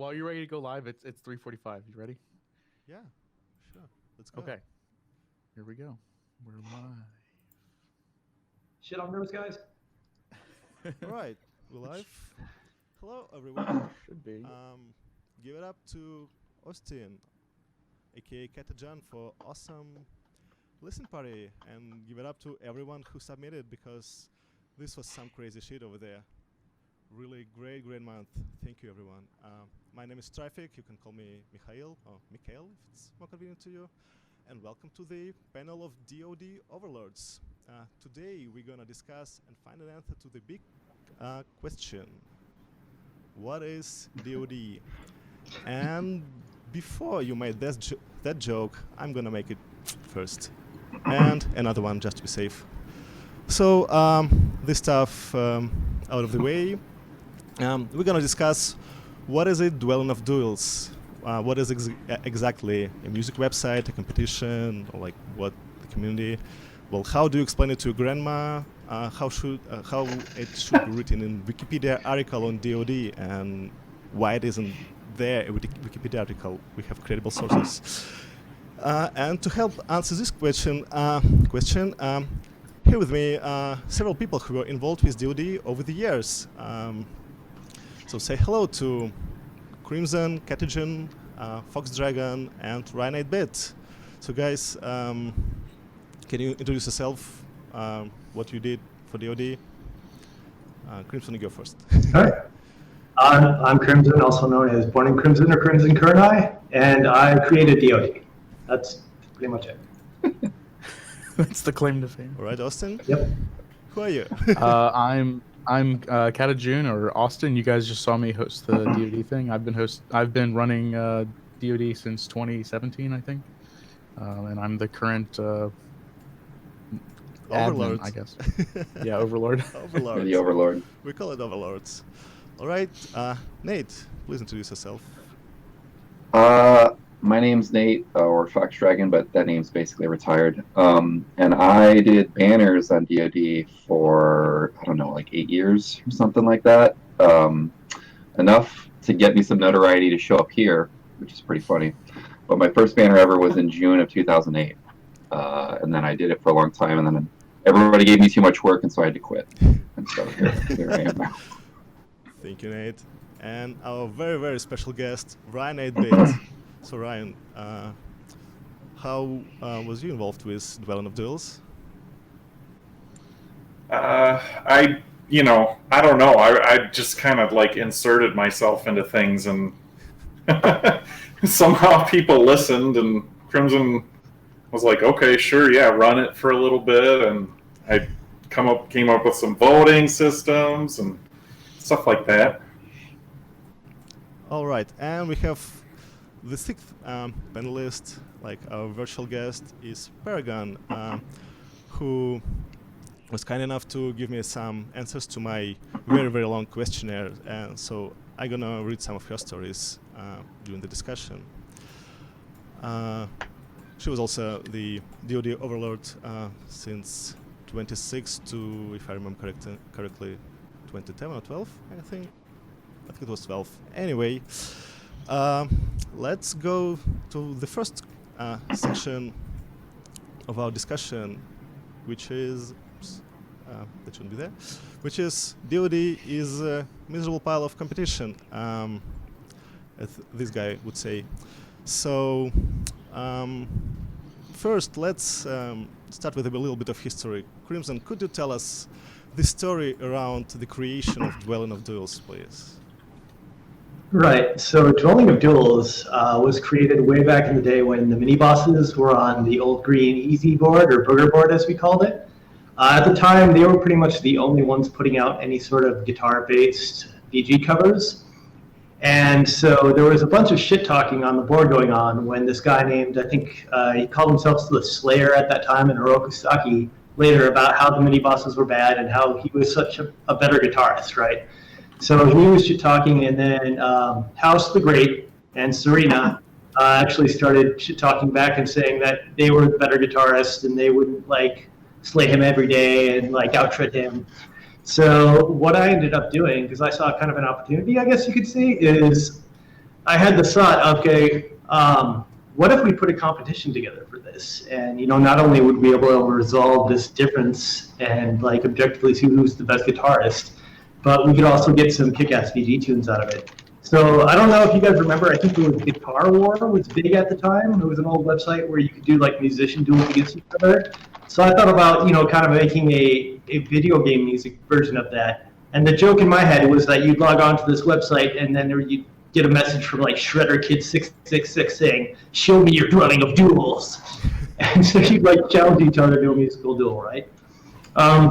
while you're ready to go live, it's 3:45. You ready? Yeah, sure. Let's go. Okay. Here we go. We're live. Shit on those guys. All right, we're live. Hello, everyone. Should be. Give it up to Austin, aka Katajan, for awesome listen party, and give it up to everyone who submitted because this was some crazy shit over there. Really great month. Thank you, everyone. My name is Traffic. You can call me Mikhail or Mikhail if it's more convenient to you. And welcome to the panel of DoD overlords. Today we're gonna discuss and find an answer to the big question: what is DoD? And before you made that joke, I'm gonna make it first, and another one just to be safe. So this stuff out of the way. We're gonna discuss what is it, Dwelling of Duels. What is exactly a music website, a competition, or like what the community? Well, how do you explain it to your grandma? How it should be written in Wikipedia article on DoD, and why it isn't there in Wikipedia article? We have credible sources. And to help answer this question, here with me several people who were involved with DoD over the years. So say hello to Crimson, Catagen, Fox Dragon, and Ryan 8-Bit. So guys, can you introduce yourself, what you did for DoD? Crimson, you go first. All right. I'm Crimson, also known as Born in Crimson or Crimson Kernai, and I created DoD. That's pretty much it. That's the claim to fame. All right, Austin? Yep. Who are you? I'm Katajun or Austin. You guys just saw me host the DoD thing. I've been running DoD since 2017, I think, and I'm the current Overlord, admin, I guess. Yeah, overlord. Overlords. The Overlord. We call it overlords. All right, Nate, please introduce yourself. My name's Nate, or Fox Dragon, but that name's basically retired. And I did banners on DoD for, I don't know, like 8 years or something like that. Enough to get me some notoriety to show up here, which is pretty funny. But my first banner ever was in June of 2008. And then I did it for a long time, and then everybody gave me too much work, and so I had to quit. And so here I am now. Thank you, Nate. And our very, very special guest, Ryan 8-Bit. So Ryan, how was you involved with Dwelling of Duels? I don't know. I just kind of like inserted myself into things, and somehow people listened, and Crimson was like, okay, sure, yeah, run it for a little bit, and I came up with some voting systems and stuff like that. All right, and we have the sixth panelist, like our virtual guest, is Paragon, who was kind enough to give me some answers to my very, very long questionnaire. And so I'm gonna read some of her stories during the discussion. She was also the DoD Overlord since 26 to, if I remember correctly, 2010 or 12, I think it was 12. Anyway, let's go to the first section of our discussion, which is that shouldn't be there, which is DoD is a miserable pile of competition, as this guy would say. So first, let's start with a little bit of history. Crimson, could you tell us the story around the creation of Dwelling of Duels, please? Right. So Dwelling of Duels was created way back in the day when the mini bosses were on the old green easy board, or booger board as we called it. At the time, they were pretty much the only ones putting out any sort of guitar-based DG covers. And so there was a bunch of shit talking on the board going on when this guy named, I think he called himself the Slayer at that time, and Hiroki Saki later, about how the mini bosses were bad and how he was such a better guitarist, right? So he was shit talking, and then House the Great and Serena actually started shit talking back and saying that they were the better guitarist and they wouldn't like slay him every day and like out-tread him. So what I ended up doing, because I saw kind of an opportunity, I guess you could say, is I had the thought, okay, what if we put a competition together for this? And not only would we be able to resolve this difference and like objectively see who's the best guitarist, but we could also get some kick-ass VG tunes out of it. So I don't know if you guys remember. I think it was Guitar War was big at the time. It was an old website where you could do like musician duels against each other. So I thought about kind of making a video game music version of that. And the joke in my head was that you'd log on to this website and then you'd get a message from like Shredder Kid 666 saying, "Show me your dwelling of duels," and so you'd like challenge each other to a musical duel, right?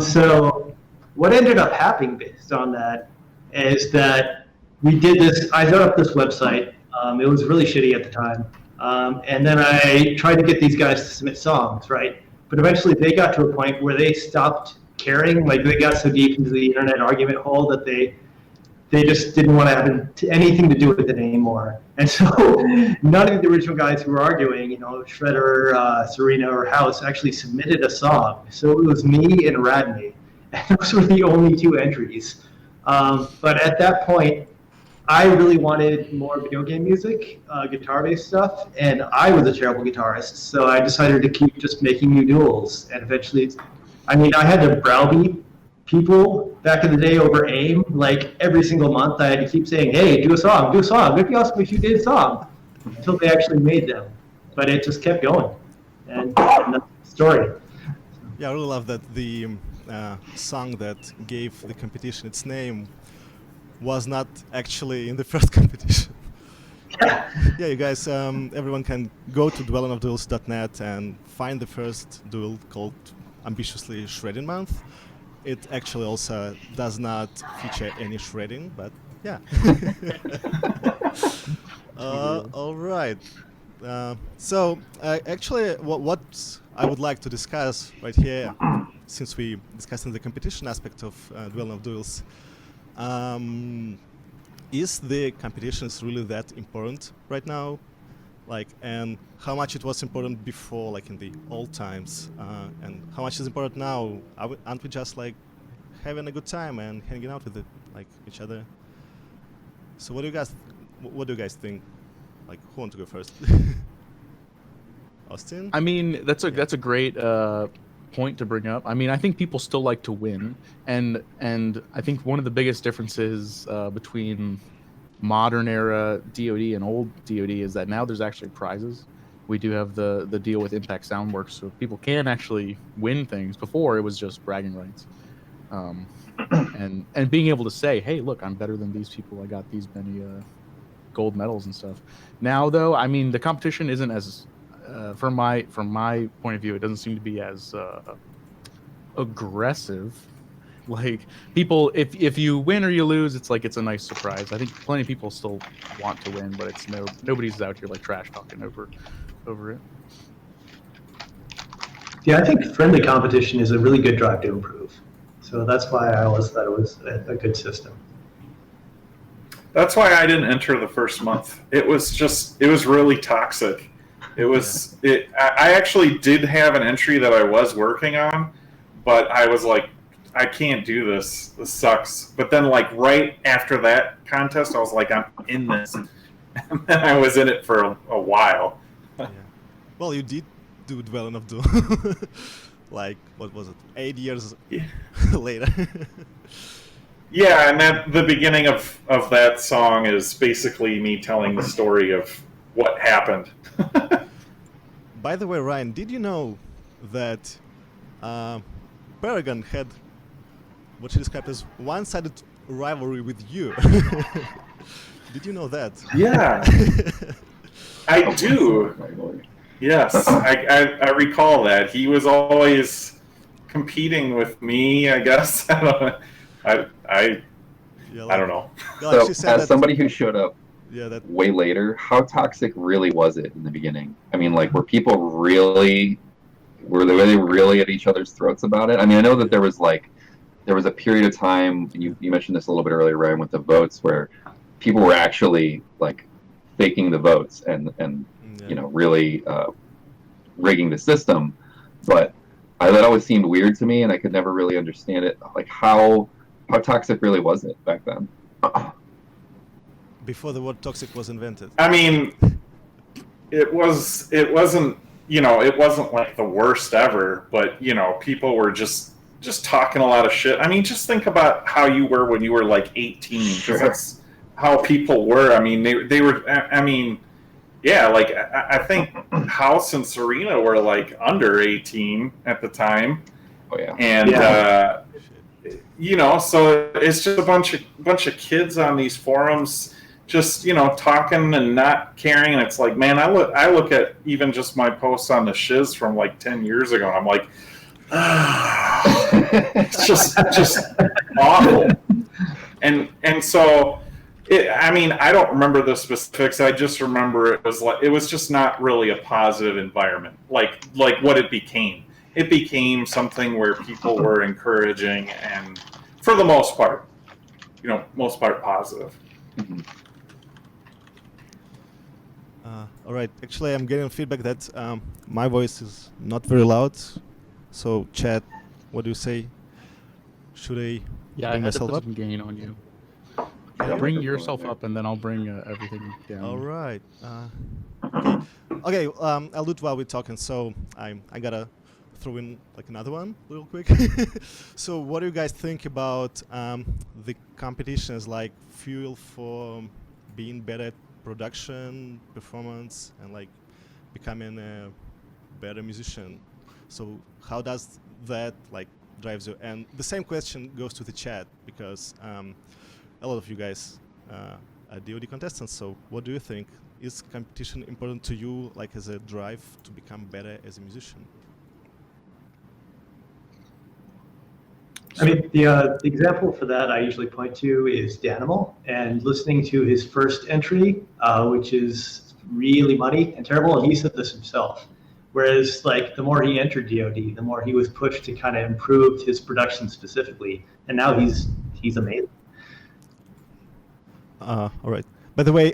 So what ended up happening based on that is that we did this. I set up this website. It was really shitty at the time, and then I tried to get these guys to submit songs, right? But eventually they got to a point where they stopped caring. Like they got so deep into the internet argument hole that they just didn't want to have anything to do with it anymore. And so none of the original guys who were arguing, Shredder, Serena, or House, actually submitted a song. So it was me and Radney. And those were the only two entries. But at that point, I really wanted more video game music, guitar-based stuff, and I was a terrible guitarist. So I decided to keep just making new duels. And eventually, I had to browbeat people back in the day over AIM. Like every single month, I had to keep saying, "Hey, do a song, do a song. It'd be awesome if you did a song," until they actually made them. But it just kept going, and that's the story. Yeah, I really love that the song that gave the competition its name was not actually in the first competition. Yeah, you guys, everyone can go to dwellingofduels.net and find the first duel called Ambitiously Shredding Month. It actually also does not feature any shredding, but yeah. All right. So actually, what I would like to discuss right here, since we discussing the competition aspect of Duel of Duels, is the competitions really that important right now? Like, and how much it was important before, like in the old times, and how much is important now? Aren't we just like having a good time and hanging out with each other? So what do you guys think? Like, who wants to go first? Austin? I mean, that's a great point to bring up. I mean, I think people still like to win, and I think one of the biggest differences between modern era DoD and old DoD is that now there's actually prizes. We do have the deal with Impact Soundworks, so people can actually win things. Before it was just bragging rights, and being able to say, "Hey, look, I'm better than these people. I got these many gold medals and stuff." Now, though, I mean, the competition isn't as from my point of view, it doesn't seem to be as aggressive. Like people, if you win or you lose, it's like it's a nice surprise. I think plenty of people still want to win, but it's nobody's out here like trash talking over it. Yeah, I think friendly competition is a really good drive to improve. So that's why I always thought it was a good system. That's why I didn't enter the first month. It was really toxic. I actually did have an entry that I was working on, but I was like, I can't do this. This sucks. But then, like, right after that contest, I was like, I'm in this. And then I was in it for a while. Yeah. Well, you did do well enough to, like, what was it, 8 years later? Yeah, and the beginning of that song is basically me telling the story of what happened. By the way, Ryan, did you know that Paragon had what she described as one-sided rivalry with you? Did you know that? Yeah, I do. Yes, I recall that. He was always competing with me, I guess. I don't know. Yeah, so, as somebody who showed up way later, how toxic really was it in the beginning? I mean, like, were people really at each other's throats about it? I mean, I know that there was a period of time, you mentioned this a little bit earlier, Ryan, with the votes, where people were actually like faking the votes and really rigging the system. But that always seemed weird to me, and I could never really understand it. Like, how toxic really was it back then? before the word toxic was invented. I mean, it wasn't, it wasn't like the worst ever, but people were just talking a lot of shit. I mean, just think about how you were when you were like 18, because Sure. that's how people were. I mean, they were. I mean, yeah, like I think House and Serena were like under 18 at the time, Oh yeah. and Yeah. so it's just a bunch of kids on these forums, just talking and not caring. And it's like, man, I look at even just my posts on the shiz from like 10 years ago, and I'm like, it's just awful. And so I mean, I don't remember the specifics. I just remember it was just not really a positive environment, like what it became. It became something where people were encouraging, and for the most part, positive. Mhm. All right. Actually, I'm getting feedback that my voice is not very loud. So, chat, what do you say? Should I Yeah, I bring had to myself put up? some gain on you. Yeah. Bring yourself up, and then I'll bring everything down. All right. Okay. I'll do it while we're talking. So I gotta throw in like another one real quick. So what do you guys think about the competitions like fuel for being better at production, performance, and like becoming a better musician? So how does that like drives you? And the same question goes to the chat because a lot of you guys are DoD contestants. So what do you think? Is competition important to you, like as a drive to become better as a musician? I mean, the example for that I usually point to is Danimal, and listening to his first entry, which is really muddy and terrible, and he said this himself. Whereas, like, the more he entered DoD, the more he was pushed to kind of improve his production specifically, and now he's amazing. All right. By the way,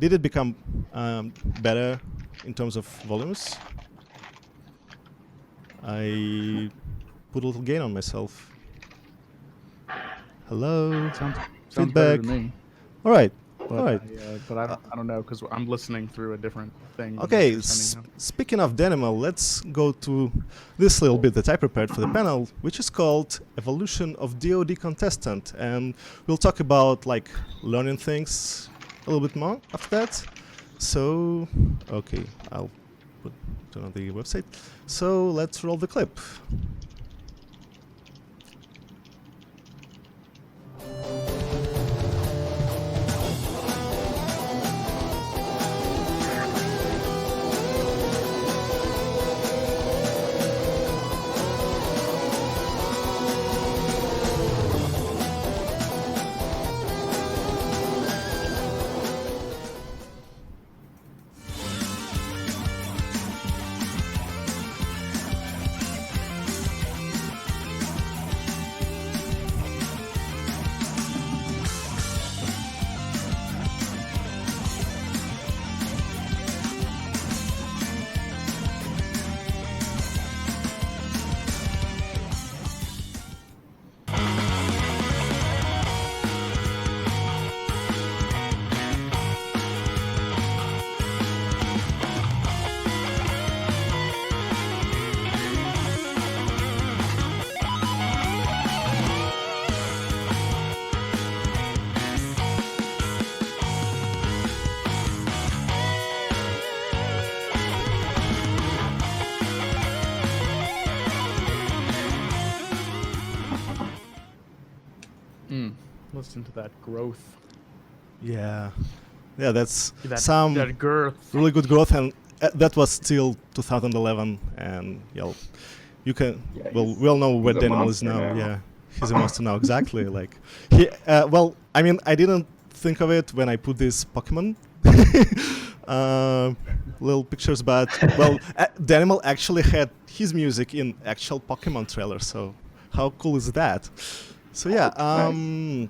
did it become better in terms of volumes? I put a little gain on myself. Hello. Sounds better to Feedback. me. All right. But, All right. but I don't know, because I'm listening through a different thing. than Okay, you're sending now. speaking of Danimal, let's go to this little bit that I prepared for the panel, which is called Evolution of DoD Contestant. And we'll talk about like learning things a little bit more after that. So, okay, I'll turn on the website. So let's roll the clip. Listen to that growth. Yeah, that's That girth. really good growth, and that was still 2011, and you can Yeah, we all know where he's a Danimal is monster now. now. Yeah, he's a monster now. Exactly. Like he, well, I mean, I didn't think of it when I put this Pokemon little pictures, but well, Danimal actually had his music in actual Pokemon trailer. So how cool is that? So yeah. Nice.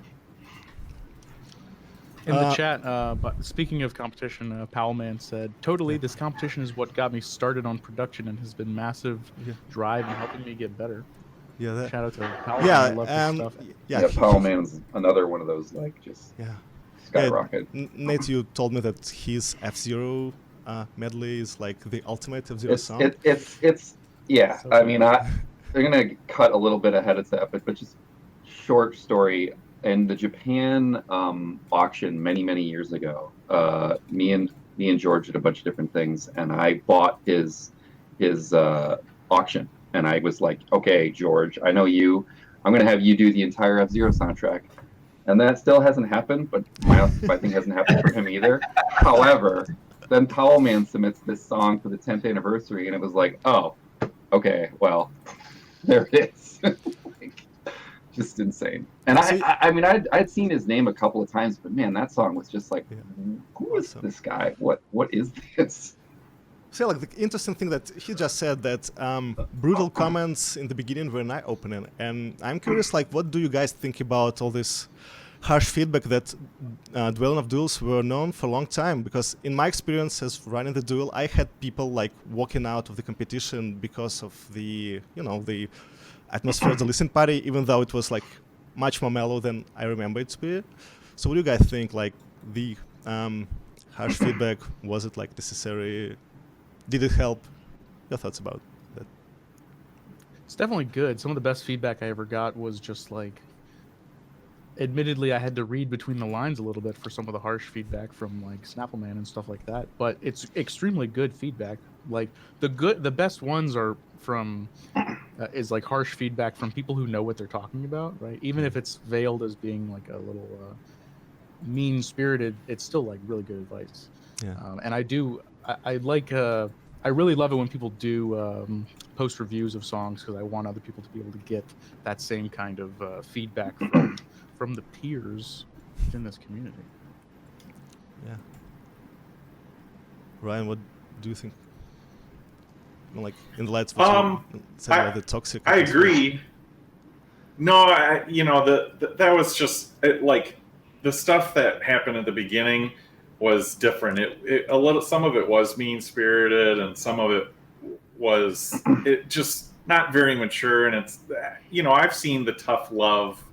In the chat, but speaking of competition, Powellman said, "Totally, this competition is what got me started on production and has been massive drive in helping me get better." Yeah, that, Shout out to Powellman. yeah, I love his stuff. yeah, Yeah, Powell Man's another one of those like just yeah. skyrocket. Nate, you told me that his F-Zero medley is like the ultimate F-Zero song. It's yeah. So I mean, good. they're gonna cut a little bit ahead of that, but just short story. In the Japan auction many years ago, me and George did a bunch of different things, and I bought his auction, and I was like, okay, George, I know you. I'm gonna have you do the entire F-Zero soundtrack, and that still hasn't happened. But my thing hasn't happened for him either. However, then Towel Man submits this song for the 10th anniversary, and it was like, oh, okay, well, there it is. Like, just insane. And I mean, I'd seen his name a couple of times, but man, that song was just like, who is this guy? What is this? So like the interesting thing that he just said that brutal comments in the beginning were eye-opening, and I'm curious, like, what do you guys think about all this harsh feedback that Duel of Duels were known for a long time? Because in my experience as running the duel, I had people like walking out of the competition because of the the atmosphere of the listen party, even though it was like much more mellow than I remember it to be. So what do you guys think? Like the harsh feedback, was it like necessary? Did it help? Your thoughts about that? It's definitely good. Some of the best feedback I ever got was just like, admittedly, I had to read between the lines a little bit for some of the harsh feedback from like Snappleman and stuff like that. But it's extremely good feedback. Like the best ones are from is like harsh feedback from people who know what they're talking about, right? Even if it's veiled as being like a little mean spirited, it's still like really good advice. Yeah. And I like I really love it when people do post reviews of songs, because I want other people to be able to get that same kind of feedback from the peers within this community. Yeah. Ryan, what do you think? Like in the lights of the toxic. I agree. No, that was just like the stuff that happened at the beginning was different. Some of it was mean spirited, and some of it was it just not very mature. And it's I've seen the tough love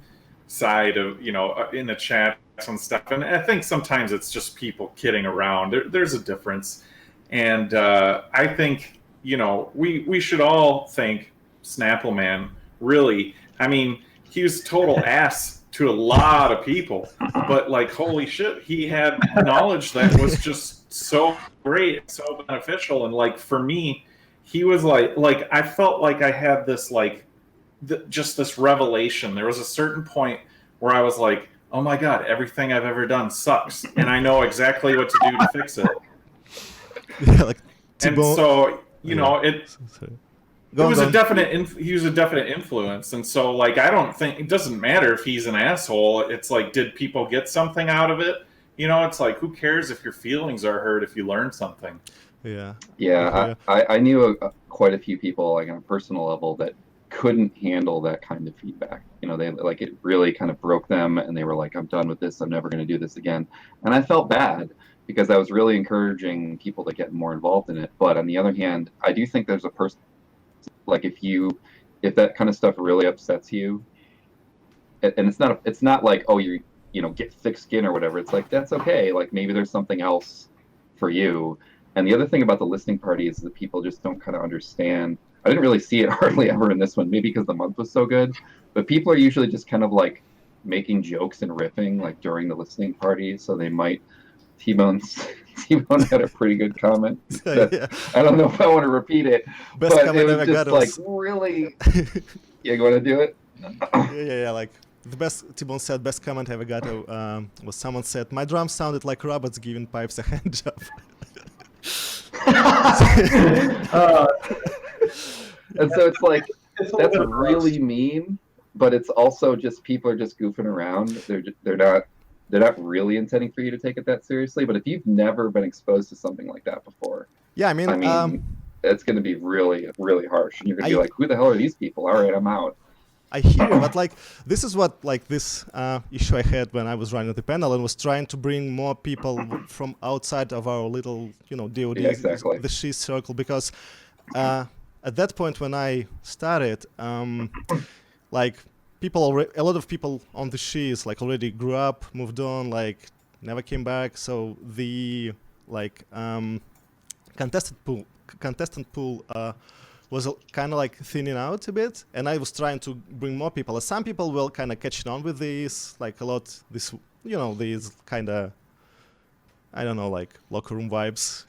side of in the chats and stuff, and I think sometimes it's just people kidding around. There's a difference, and I think we should all thank Snappleman. Really, I mean, he was total ass to a lot of people, but like, holy shit, he had knowledge that was just so great, so beneficial. And like for me, he was like I felt like I had this like just this revelation. There was a certain point where I was like, oh my god, everything I've ever done sucks, and I know exactly what to do to fix it. Yeah, like and so he was a definite influence, and so like I don't think it doesn't matter if he's an asshole. It's like, did people get something out of it? It's like, who cares if your feelings are hurt if you learn something? Yeah. I knew quite a few people, like on a personal level, that couldn't handle that kind of feedback. They like, it really kind of broke them, and they were like, I'm done with this, I'm never going to do this again. And I felt bad, because I was really encouraging people to get more involved in it. But on the other hand, I do think there's a person, like if that kind of stuff really upsets you, and it's not like, oh, you get thick skin or whatever. It's like, that's okay. Like maybe there's something else for you. And the other thing about the listening party is that people just don't kind of understand. I didn't really see it hardly ever in this one, maybe because the month was so good, but people are usually just kind of like making jokes and riffing like during the listening party. So they might, T-Bone had a pretty good comment. Yeah. I don't know if I want to repeat it, Best but comment it I was ever just got like was... really. Yeah, you want to do it? Yeah. Like the best, T-Bone said, best comment I ever got was someone said, my drums sounded like robots giving pipes a hand job. And so it's like, that's really mean, but it's also just people are just goofing around. They're not really intending for you to take it that seriously. But if you've never been exposed to something like that before, yeah, I mean, it's going to be really, really harsh. And you're going to be like, who the hell are these people? All right, I'm out. I hear you, but like this is what like this issue I had when I was running the panel and was trying to bring more people from outside of our little DoD, exactly. the SHE circle, because at that point when I started, like a lot of people on the SHEs like already grew up, moved on, like never came back. So the contestant pool was kind of like thinning out a bit, and I was trying to bring more people. Some people were kind of catching on with this, like a lot. This, these kind of, I don't know, like locker room vibes.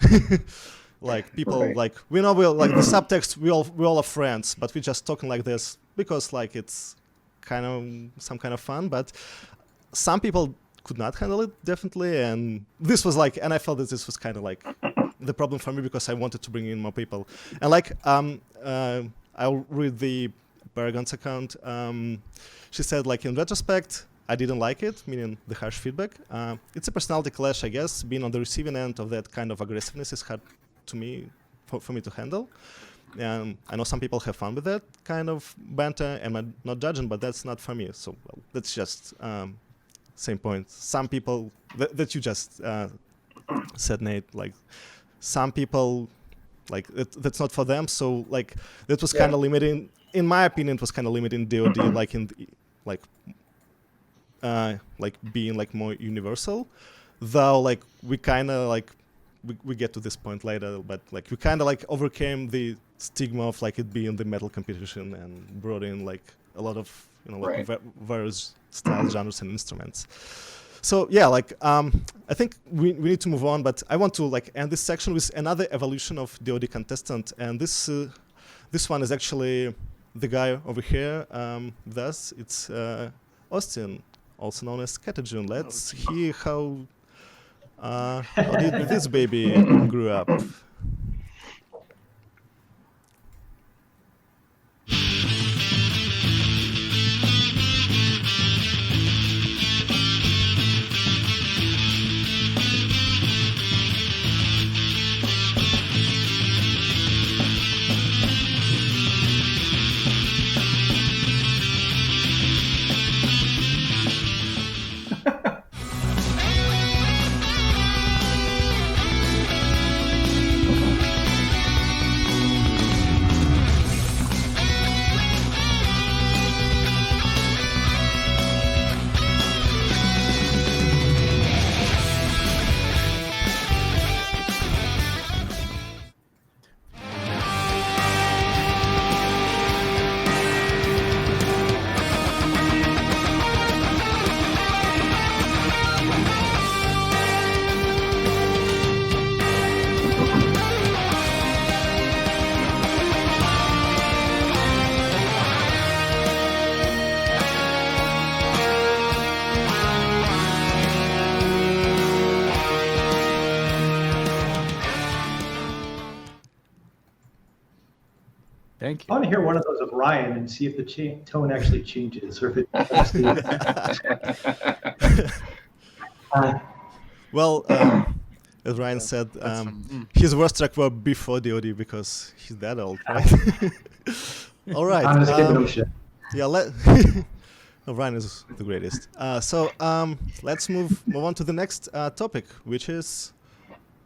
Like people, Right. like we know, we're like the subtext. We all are friends, but we're just talking like this because like it's kind of some kind of fun. But some people could not handle it, definitely, and this was like, and I felt that this was kind of like the problem for me because I wanted to bring in more people. And like I'll read the Paragon's account. She said, like, in retrospect, I didn't like it, meaning the harsh feedback. It's a personality clash, I guess. Being on the receiving end of that kind of aggressiveness is hard to me, for me to handle. And I know some people have fun with that kind of banter, and I'm not judging, but that's not for me. So that's just same point. Some people that you just said, Nate, like some people, like that's not for them. So like that was kind of limiting. In my opinion, it was kind of limiting DoD, like in the, like being like more universal. Though like we kind of like we get to this point later, but like we kind of like overcame the stigma of like it being the metal competition and brought in like a lot of like Right. various styles, genres, and instruments. So yeah, like I think we need to move on, but I want to like end this section with another evolution of DoD contestant, and this one is actually the guy over here with us. It's Austin, also known as Catajun. Let's hear how did this baby grew up. Thank I you. want to hear one of those of Ryan and see if the tone actually changes or if it. Well, as Ryan said, his worst track were before DoD because he's that old, right? All right. I'm just giving him shit. Yeah, no, Ryan is the greatest. So let's move on to the next topic, which is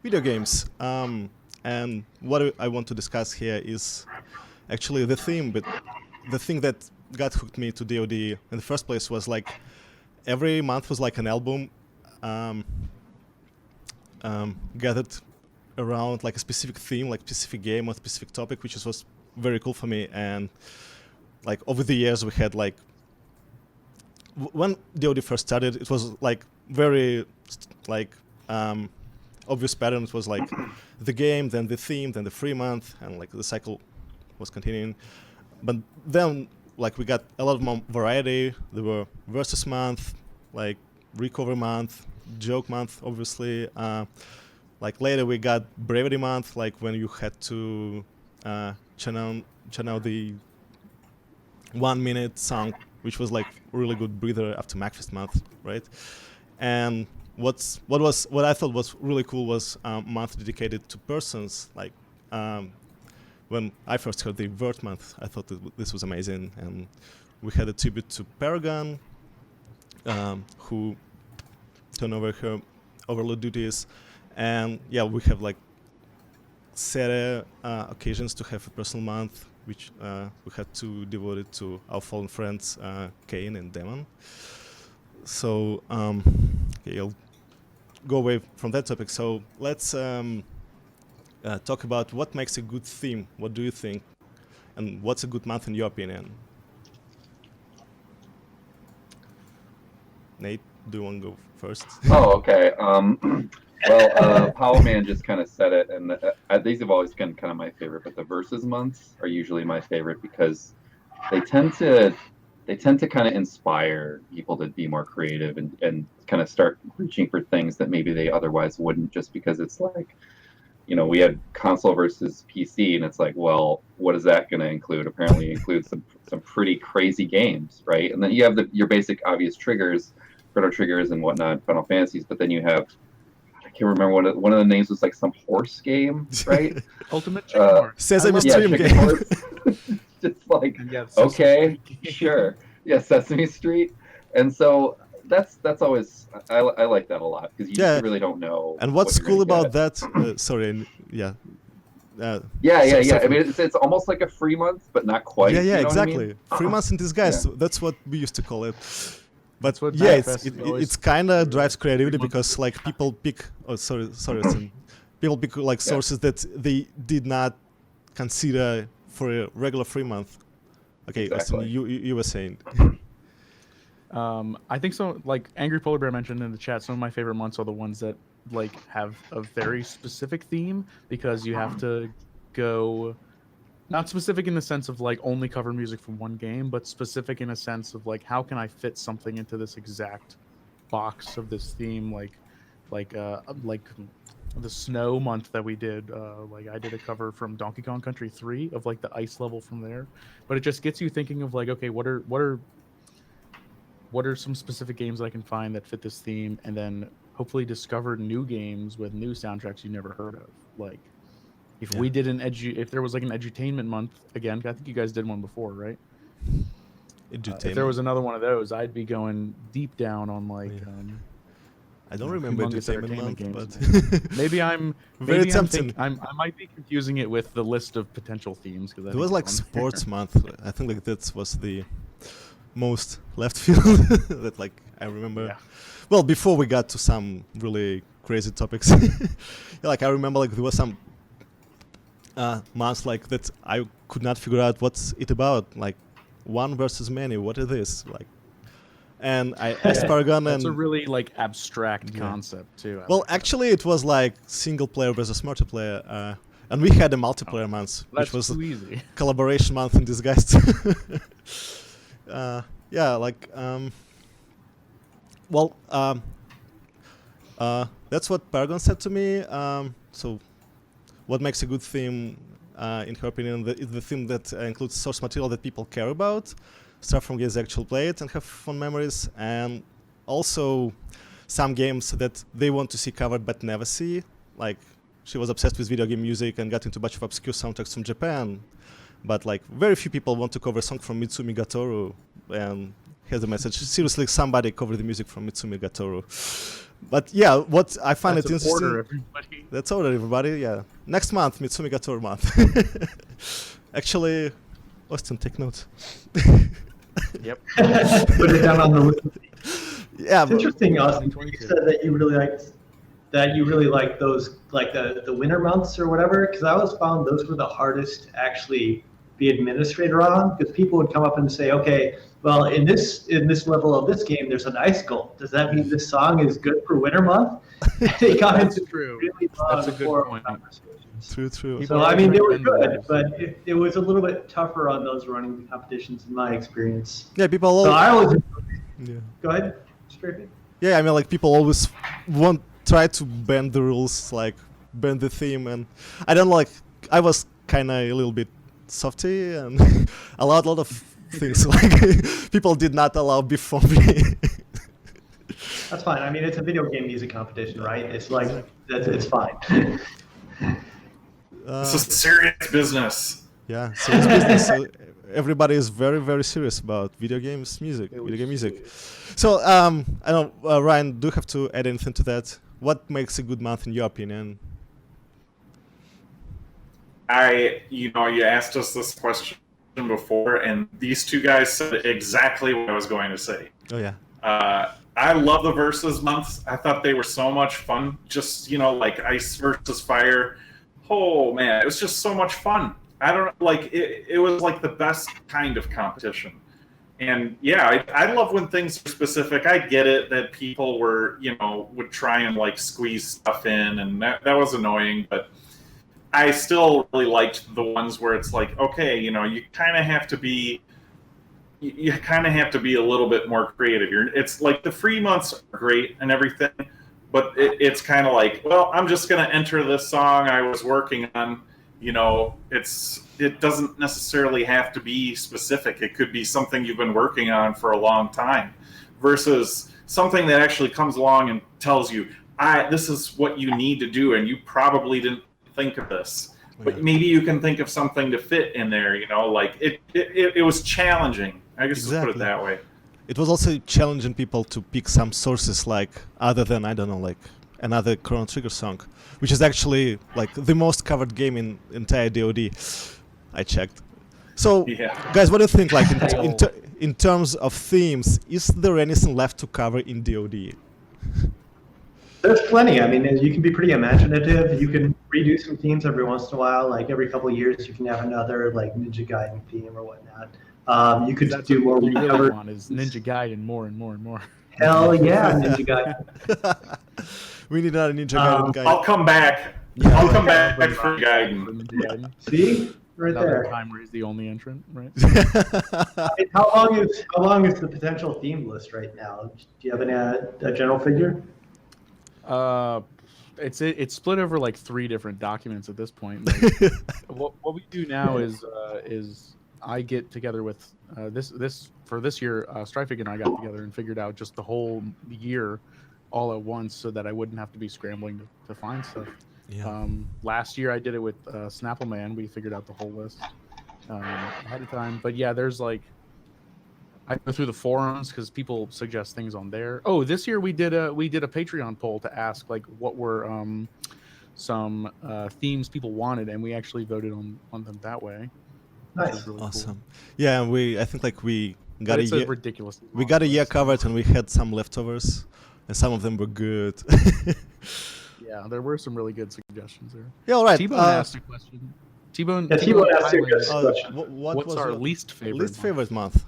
video games. And what I want to discuss here is actually the theme, but the thing that got hooked me to DoD in the first place was like every month was like an album gathered around like a specific theme, like specific game or specific topic, which was very cool for me. And like over the years we had like when DoD first started, it was like very like obvious pattern. It was like the game, then the theme, then the free month, and like the cycle was continuing. But then like we got a lot more variety. There were versus month, like recover month, joke month, obviously. Like later we got bravery month, like when you had to channel the 1 minute song, which was like really good breather after MacFest month, right? And what I thought was really cool was month dedicated to persons. Like when I first heard the Vert month, I thought that this was amazing, and we had a tribute to Paragon, who turned over her overload duties, and yeah, we have like set occasions to have a personal month, which we had to devote it to our fallen friends, Kane and Demon. So okay, I'll go away from that topic. So let's talk about what makes a good theme. What do you think? And what's a good month in your opinion? Nate, do you want to go first? Oh, okay. Well, Power Man just kind of said it, and these have always been kind of my favorite. But the versus months are usually my favorite because they tend to kind of inspire people to be more creative and kind of start reaching for things that maybe they otherwise wouldn't, just because it's like, we had console versus PC, and it's like, well, what is that going to include? Apparently, it includes some pretty crazy games, right? And then you have your basic obvious triggers, Chrono Triggers and whatnot, Final Fantasies, but then you have, I can't remember one of the names was like some horse game, right? Ultimate Chicken Horse. Sesame Yeah, Stream Chicken game. Horse. Just like, okay, sure, yeah, Sesame Street, and so that's always I like that a lot because you really don't know. And what's what cool you're gonna about that? Sorry, yeah. Yeah. I mean, it's almost like a free month, but not quite. Yeah, you know exactly. what I mean? 3 months in disguise. Yeah. That's what we used to call it. But what yeah, Manifest it's kind of drives creativity 3 months. because like people pick. Oh, sorry, Austin. People pick like sources that they did not consider for a regular free month. Okay, Exactly. Austin, you were saying. I think so. Like Angry Polar Bear mentioned in the chat, some of my favorite months are the ones that like have a very specific theme, because you have to go not specific in the sense of like only cover music from one game, but specific in a sense of like how can I fit something into this exact box of this theme, like the snow month that we did. Like I did a cover from Donkey Kong Country 3 of like the ice level from there, but it just gets you thinking of like, okay, what are some specific games I can find that fit this theme, and then hopefully discover new games with new soundtracks you never heard of. Like if we did if there was like an edutainment month, again, I think you guys did one before, right? If there was another one of those, I'd be going deep down on like I don't remember humongous entertainment month, games. but maybe I'm very maybe tempting. I might be confusing it with the list of potential themes, because it was like sports month. I think like that was the most left field that like I remember. Yeah. Well, before we got to some really crazy topics, like I remember like there was some months like that I could not figure out what's it about. Like one versus many, what is this? Like, and I asked Paragon, and that's a really like abstract concept too. Well, actually, it was like single player versus multiplayer, and we had a multiplayer month, which was too easy. Collaboration month in disguise. Yeah, like that's what Paragon said to me. So, what makes a good theme, in her opinion, is the theme that includes source material that people care about, start from games they actually play it and have fun memories, and also some games that they want to see covered but never see. Like, she was obsessed with video game music and got into a bunch of obscure soundtracks from Japan, but like very few people want to cover a song from Mitsumi Gatoru, and here's the message: seriously, somebody cover the music from Mitsumi Gatoru. But yeah, what I find it interesting. Order, everybody. That's order, everybody. Yeah, next month, Mitsumi Gatoru month. Actually, Austin, take note. Yep. Put it down on the list. Yeah, It's interesting, Austin. You said that you really liked those, like the winter months or whatever, because I always found those were the hardest to actually be administrator on, because people would come up and say, okay, well, in this level of this game, there's an ice gold. Does that mean this song is good for winter month? They got That's into true. really long That's a good formal point. conversations. True. So I mean, they were good, but it was a little bit tougher on those running competitions in my experience. Yeah, people. So I always Yeah. go ahead, Strippy. Yeah, I mean, like people always try to bend the rules, like bend the theme, and I don't like. I was kind of a little bit softy and allowed a lot of things like people did not allow before me. That's fine. I mean, it's a video game music competition, right? It's like it's fine. This is serious business. Yeah, serious business. So everybody is very, very serious about video game music. So, I don't know, Ryan, do you have to add anything to that? What makes a good month in your opinion? You asked us this question before, and these two guys said exactly what I was going to say. Oh yeah. I love the versus months. I thought they were so much fun. Just, like ice versus fire. Oh man, it was just so much fun. I don't like it. It was like the best kind of competition. And yeah, I love when things are specific. I get it that people were, would try and like squeeze stuff in, and that was annoying. But I still really liked the ones where it's like, okay, you kind of have to be. You kind of have to be a little bit more creative. It's like the free months are great and everything, but it's kind of like, well, I'm just going to enter this song I was working on. It doesn't necessarily have to be specific. It could be something you've been working on for a long time, versus something that actually comes along and tells you, this is what you need to do, and you probably didn't think of this. But maybe you can think of something to fit in there, like it was challenging. I guess to put it that way. It was also challenging people to pick some sources, like other than, I don't know, like another Chrono Trigger song, which is actually like the most covered game in entire DoD. I checked. So, guys, what do you think? Like in terms of themes, is there anything left to cover in DoD? There's plenty. I mean, you can be pretty imaginative. You can redo some themes every once in a while. Like every couple of years, you can have another like Ninja Gaiden theme or whatnot. You could do more. What you really want is Ninja Gaiden more and more and more. Hell yeah, Ninja Gaiden. We need another Ninja Gaiden guy. I'll come back. Yeah, I'll come back for Gaiden. See, right Another there. time where he's the only entrant, right? How long is the potential theme list right now? Do you have a general figure? It's split over like 3 different documents at this point. Like, what we do now is I get together with this year. Strifig and I got together and figured out just the whole year all at once, so that I wouldn't have to be scrambling to find stuff. Yeah. Last year I did it with Snappleman. We figured out the whole list ahead of time. But yeah, there's like, I go through the forums because people suggest things on there. Oh, this year we did a Patreon poll to ask like what were some themes people wanted, and we actually voted on them that way. Nice. Really Awesome. cool. Yeah, I think like we got It's a year. ridiculous. We got a year covered, and we had some leftovers, and some of them were good. Yeah, there were some really good suggestions there. Yeah, all right. T-Bone asked a question. T-Bone asked a good question. What what's was our your least favorite? least favorite month?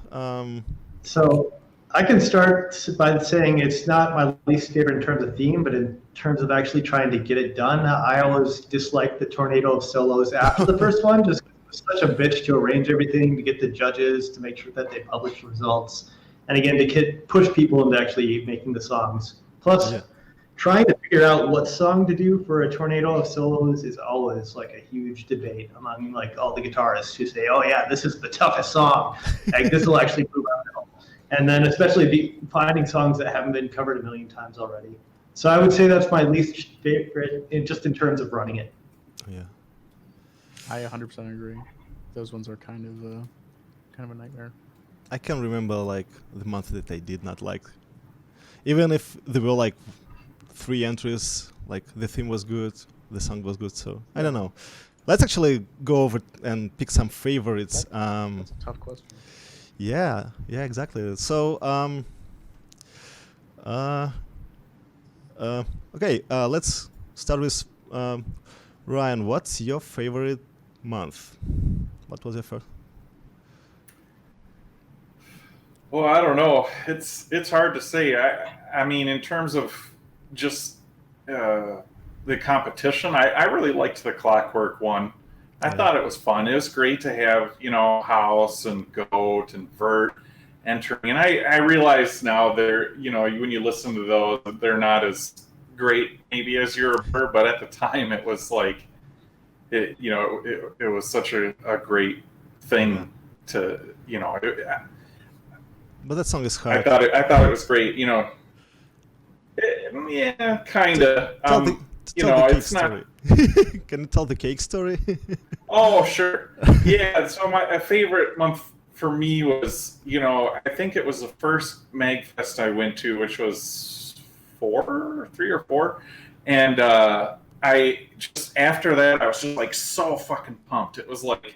So I can start by saying it's not my least favorite in terms of theme, but in terms of actually trying to get it done. I always disliked the Tornado of Solos after the first one, just because it was such a bitch to arrange everything, to get the judges, to make sure that they publish results, and again, to push people into actually making the songs. Plus, trying to figure out what song to do for a Tornado of Solos is always like a huge debate among like all the guitarists who say, oh yeah, this is the toughest song. Like this will actually move out. And then especially finding songs that haven't been covered a million times already. So I would say that's my least favorite just in terms of running it. Yeah. I 100% agree. Those ones are kind of a nightmare. I can remember like the month that I did not like. Even if there were like 3 entries, like the theme was good, the song was good, so I don't know. Let's actually go over and pick some favorites. That's a tough question. Yeah, exactly. So, okay, let's start with Ryan. What's your favorite month? What was your first? Well, I don't know. It's hard to say. I mean, in terms of just the competition, I really liked the Clockwork one. I thought it was fun. It was great to have, House and Goat and Vert entering. And I realize now they're, when you listen to those, they're not as great maybe as you were, but at the time it was like, it was such a great thing to, But that song is hard. I thought it was great, yeah, kind of. It's not. Can you tell the cake story? Oh, sure. Yeah. So my favorite month for me was, I think it was the first MagFest I went to, which was 3 or 4, and I just after that I was just like so fucking pumped. It was like,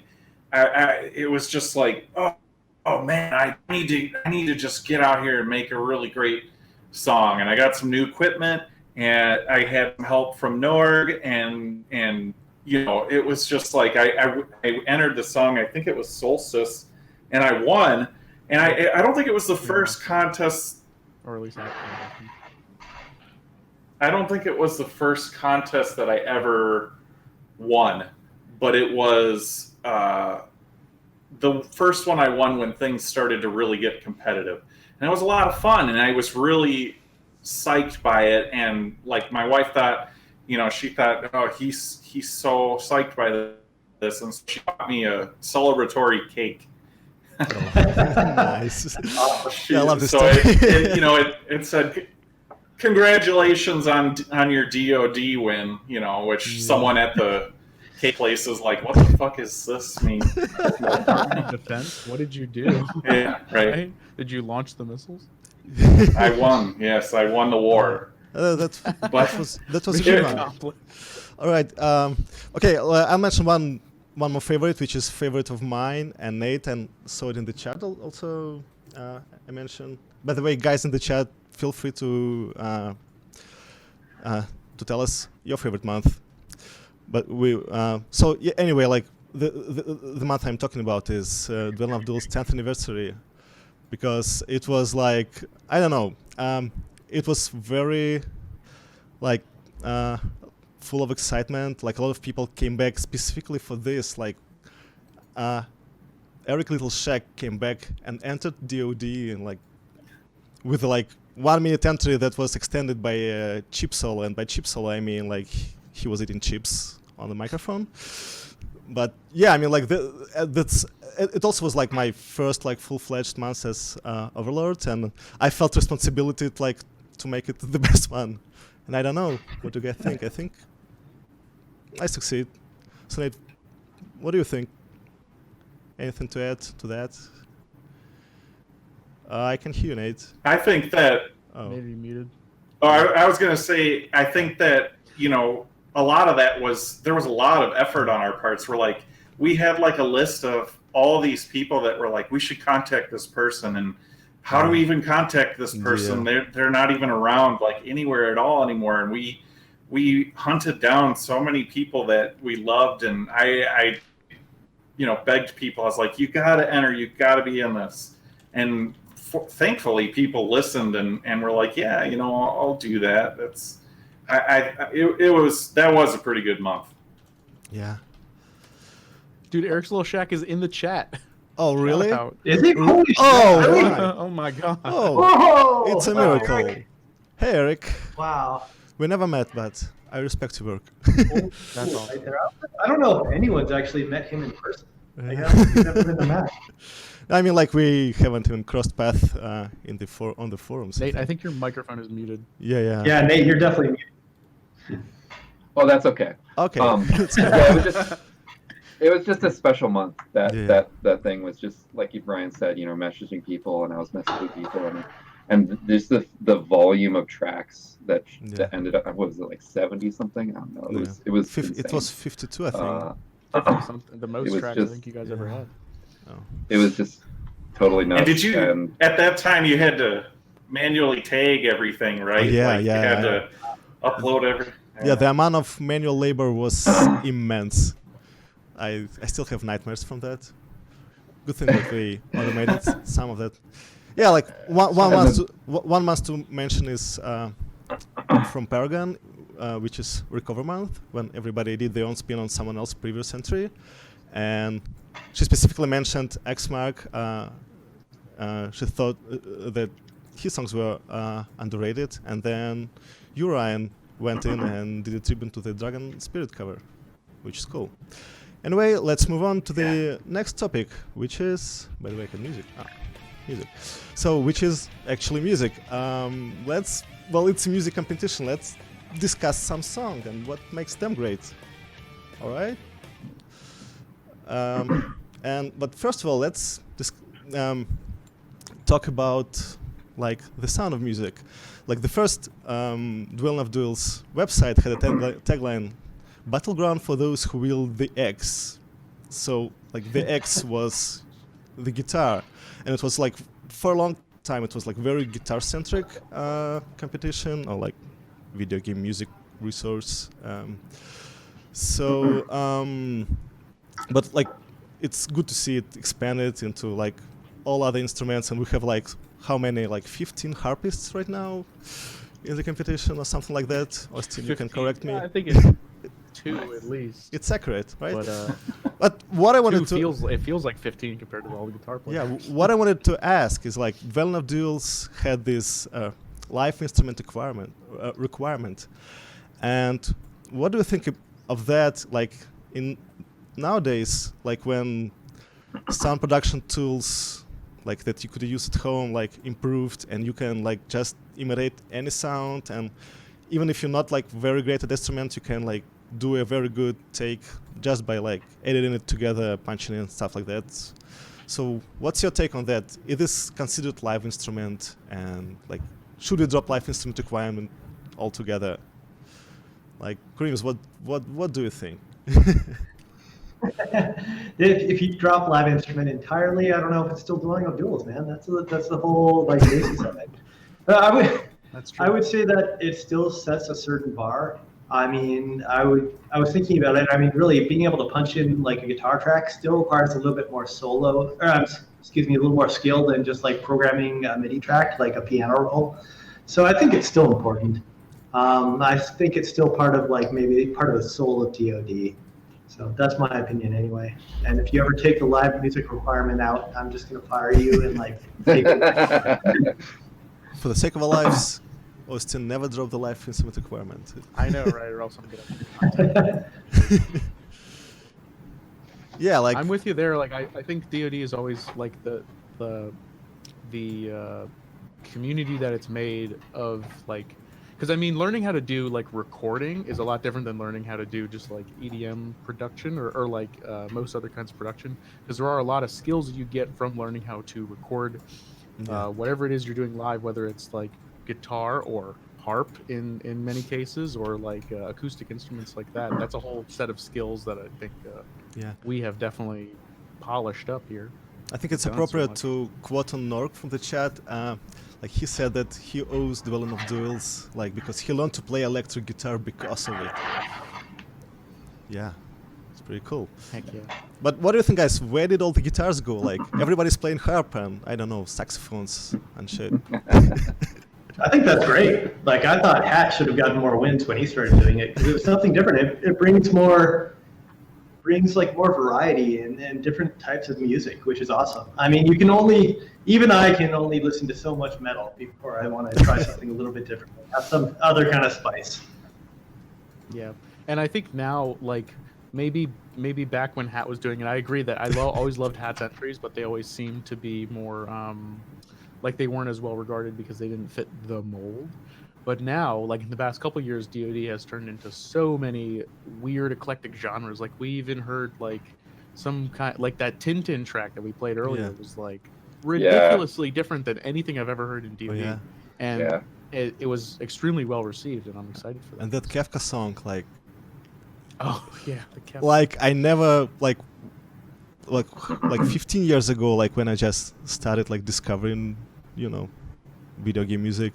it was just like, oh oh man, I need to just get out here and make a really great song. And I got some new equipment, and I had some help from Norg, and you know, it was just like I entered the song. I think it was Solstice, and I won. And I don't think it was the first contest. Or at least I don't think it was the first contest that I ever won, but it was the first one I won when things started to really get competitive. And it was a lot of fun, and I was really psyched by it. And like my wife thought, you know, she thought, oh, he's so psyched by this, and so she bought me a celebratory cake. Nice. Yeah, I love this So stuff. it said, congratulations on your DOD win, you know, which someone at the cake place is like, what the fuck is this mean? defense. What did you do? Yeah, right. Did you launch the missiles? I won. Yes, I won the war. That was a good one. All right. Okay. I'll mention one more favorite, which is favorite of mine and Nate, and saw it in the chat also. I mentioned. By the way, guys in the chat, feel free to tell us your favorite month. But anyway, like the month I'm talking about is Duel of Duels 10th anniversary, because it was like, I don't know, it was very like full of excitement. Like a lot of people came back specifically for this. Like Eric Little Shack came back and entered DOD and like with like 1 minute entry that was extended by chip solo, and by chip solo I mean like he was eating chips on the microphone. But yeah, I mean like it also was like my first like full-fledged month as Overlord, and I felt responsibility to make it the best one. And I don't know, what do you guys think? I think I succeed. So Nate, what do you think? Anything to add to that? I can hear you, Nate. I think that. Maybe muted. Oh, I was going to say, I think that, you know, a lot of that there was a lot of effort on our parts. We had like a list of all these people that were like, we should contact this person, and how do we even contact this person? Yeah. They're not even around like anywhere at all anymore. And we hunted down so many people that we loved, and I begged people. I was like, you got to enter, you got to be in this. And thankfully people listened and were like, yeah, you know, I'll do that. That was a pretty good month. Yeah. Dude, Eric's Little Shack is in the chat. Oh, really? Is it? Holy shit. Oh my god. Oh, it's a miracle. Hey, Eric. Wow. We never met, but I respect your work. That's awesome. I don't know if anyone's actually met him in person. I haven't never been to Matt. I mean, like, we haven't even crossed paths on the forums. Nate, I think your microphone is muted. Yeah. Yeah, Nate, you're definitely muted. Oh, that's okay. Okay. It was just a special month. That thing was just like Brian said, you know, messaging people, and I was messaging people, and just the volume of tracks that ended up. What was it, like 70 something? I don't know. It was it was 52, I think. The most tracks I think you guys ever had. Oh. It was just totally nuts. And did you at that time you had to manually tag everything, right? Yeah, like you had to upload everything. Yeah, the amount of manual labor was immense. I still have nightmares from that. Good thing that we automated some of that. Yeah, like one month to mention is from Paragon, which is Recover Month, when everybody did their own spin on someone else's previous entry. And she specifically mentioned Xmark. She thought that his songs were underrated. And then Urian went in and did a tribute to the Dragon Spirit cover, which is cool. Anyway, let's move on to the next topic, which is, by the way, music. Music. So, which is actually music. It's a music competition. Let's discuss some song and what makes them great. All right. But first of all, let's talk about like the sound of music. Like the first Duel of Duels website had a tagline, "Battleground for those who wield the X." So like the X was the guitar, and it was like for a long time it was like very guitar-centric competition, or like video game music resource. But like it's good to see it expanded into like all other instruments, and we have like how many, like 15 harpists right now in the competition or something like that. Austin, you can correct me. I think it's 2 at least. It's accurate, right? But But what I wanted to it feels like 15 compared to all the guitar players. yeah, what I wanted to ask is like Duels Duels had this live instrument requirement, and what do you think of that? Like in nowadays, like when sound production tools like that you could use at home like improved, and you can like just imitate any sound, and even if you're not like very great at instruments, you can like do a very good take just by like editing it together, punching in stuff like that. So what's your take on that? Is this considered live instrument, and like should we drop live instrument requirement altogether? Like Creams, what do you think? If you drop live instrument entirely, I don't know if it's still doing of Duels, man. That's the whole like basis of it. That's true. I would say that it still sets a certain bar. I mean, I was thinking about it. I mean, really being able to punch in like a guitar track still requires a little bit more excuse me, a little more skill than just like programming a MIDI track, like a piano roll. So I think it's still important. I think it's still part of like maybe part of the soul of DoD. So that's my opinion anyway. And if you ever take the live music requirement out, I'm just gonna fire you and like take it. For the sake of our lives, Austin, never drop the live instrument requirement. I know, right? Or else I'm gonna. Yeah, like I'm with you there. Like I think DoD is always like the community that it's made of, like, because I mean learning how to do like recording is a lot different than learning how to do just like EDM production or like most other kinds of production, because there are a lot of skills you get from learning how to record whatever it is you're doing live, whether it's like guitar or harp in many cases, or like acoustic instruments like that. That's a whole set of skills that I think we have definitely polished up here. I think it's appropriate to quote on Nork from the chat. Like he said that he owes Dueling of Duels, like because he learned to play electric guitar because of it. Yeah, it's pretty cool. Heck yeah. But what do you think, guys? Where did all the guitars go? Like everybody's playing harp and I don't know, saxophones and shit. I think that's great. Like I thought Hat should have gotten more wins when he started doing it, because it was something different. It brings like more variety and different types of music, which is awesome. I mean, even I can only listen to so much metal before I want to try something a little bit different, have some other kind of spice. Yeah, and I think now, like maybe back when Hat was doing it, I agree that I always loved Hat's entries, but they always seemed to be more like they weren't as well regarded because they didn't fit the mold. But now, like in the past couple of years, DoD has turned into so many weird eclectic genres. Like we even heard like some kind, like that Tintin track that we played earlier was like ridiculously different than anything I've ever heard in DoD. And it was extremely well received, and I'm excited for that. And that Kafka song, like, oh yeah, the Kafka. Like I never like 15 years ago, like when I just started like discovering, you know, video game music,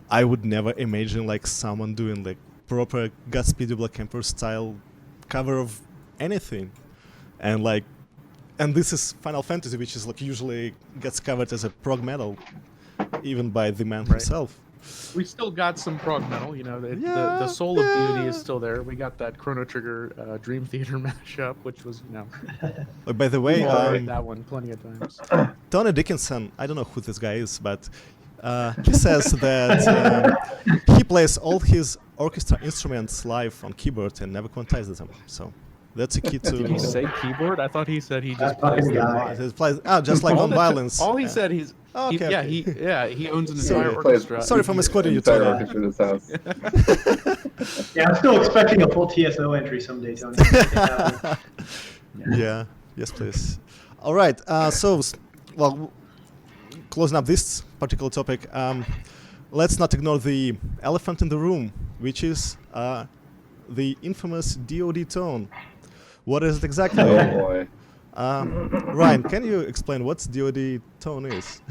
I would never imagine like someone doing like proper Godspeed Black Emperor style cover of anything, and this is Final Fantasy, which is like usually gets covered as a prog metal, even by the man himself. We still got some prog metal, you know. The soul of DoD is still there. We got that Chrono Trigger Dream Theater mashup, which was, you know. By the way, that one plenty of times. Tony Dickinson, I don't know who this guy is, but he says that he plays all his orchestra instruments live on keyboard and never quantizes them. So that's a key to. Did he say keyboard? I thought he said he just plays them live. Just like on violence. All he said he owns an entire orchestra. Sorry for misquoting you, Tony. Orchestra in this house. Yeah, I'm still expecting a full TSO entry someday, Tony. Yeah. Yes, please. All right. Closing up this particular topic, let's not ignore the elephant in the room, which is the infamous DoD tone. What is it exactly? Oh boy. Ryan, can you explain what DoD tone is?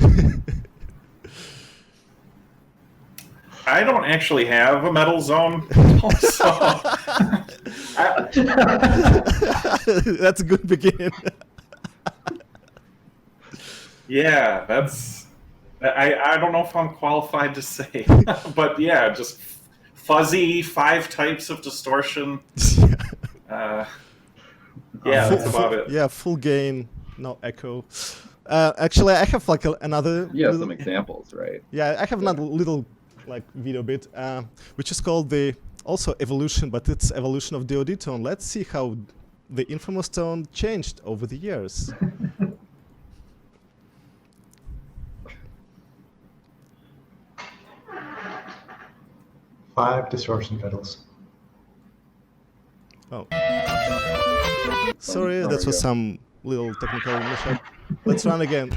I don't actually have a metal zone, so That's a good beginning. yeah, that's. I don't know if I'm qualified to say, but yeah, just fuzzy 5 types of distortion. Yeah, that's about it. Yeah, full gain, no echo. Actually, I have like another. You have little- some examples, right? Yeah, I have another little like video bit, which is called the also evolution, but it's evolution of DoD tone. Let's see how the infamous tone changed over the years. 5 distortion pedals. Oh, sorry, There that we was go. some little technical mishap. Let's run again.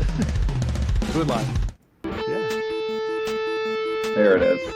Good line. Yeah. There it is.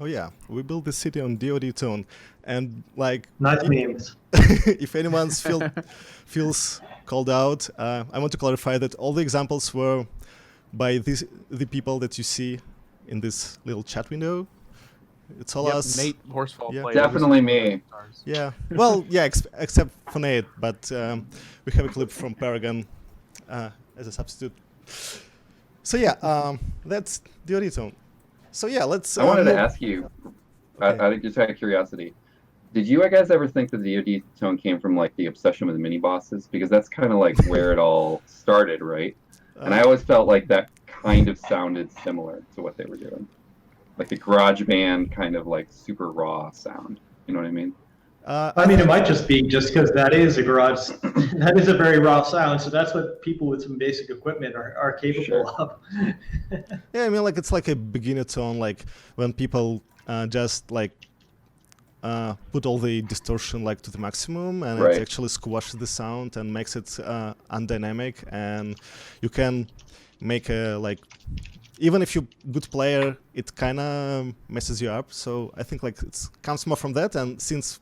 Oh yeah, we built the city on DoD tone, and like Nice memes. if anyone feels called out, I want to clarify that all the examples were by the people that you see in this little chat window. It's all Yep, us. Nate Horsfall Yeah. played Definitely me. Yeah. Well, yeah, except for Nate, but we have a clip from Paragon as a substitute. So yeah, that's DoD tone. So yeah, let's. I wanted to move- ask you, Okay. just out of curiosity, did you guys ever think that the DoD tone came from like the obsession with mini bosses? Because that's kind of like where it all started, right? And I always felt like that kind of sounded similar to what they were doing, like the garage band kind of like super raw sound. You know what I mean? I mean, it might just be just because that is a garage, that is a very raw sound. So that's what people with some basic equipment are capable Sure. of. Yeah, I mean, like it's like a beginner tone, like when people just like put all the distortion like to the maximum, and Right. it actually squashes the sound and makes it undynamic, and you can make a like. Even if you're a good player, it kind of messes you up. So I think like it comes more from that. And since,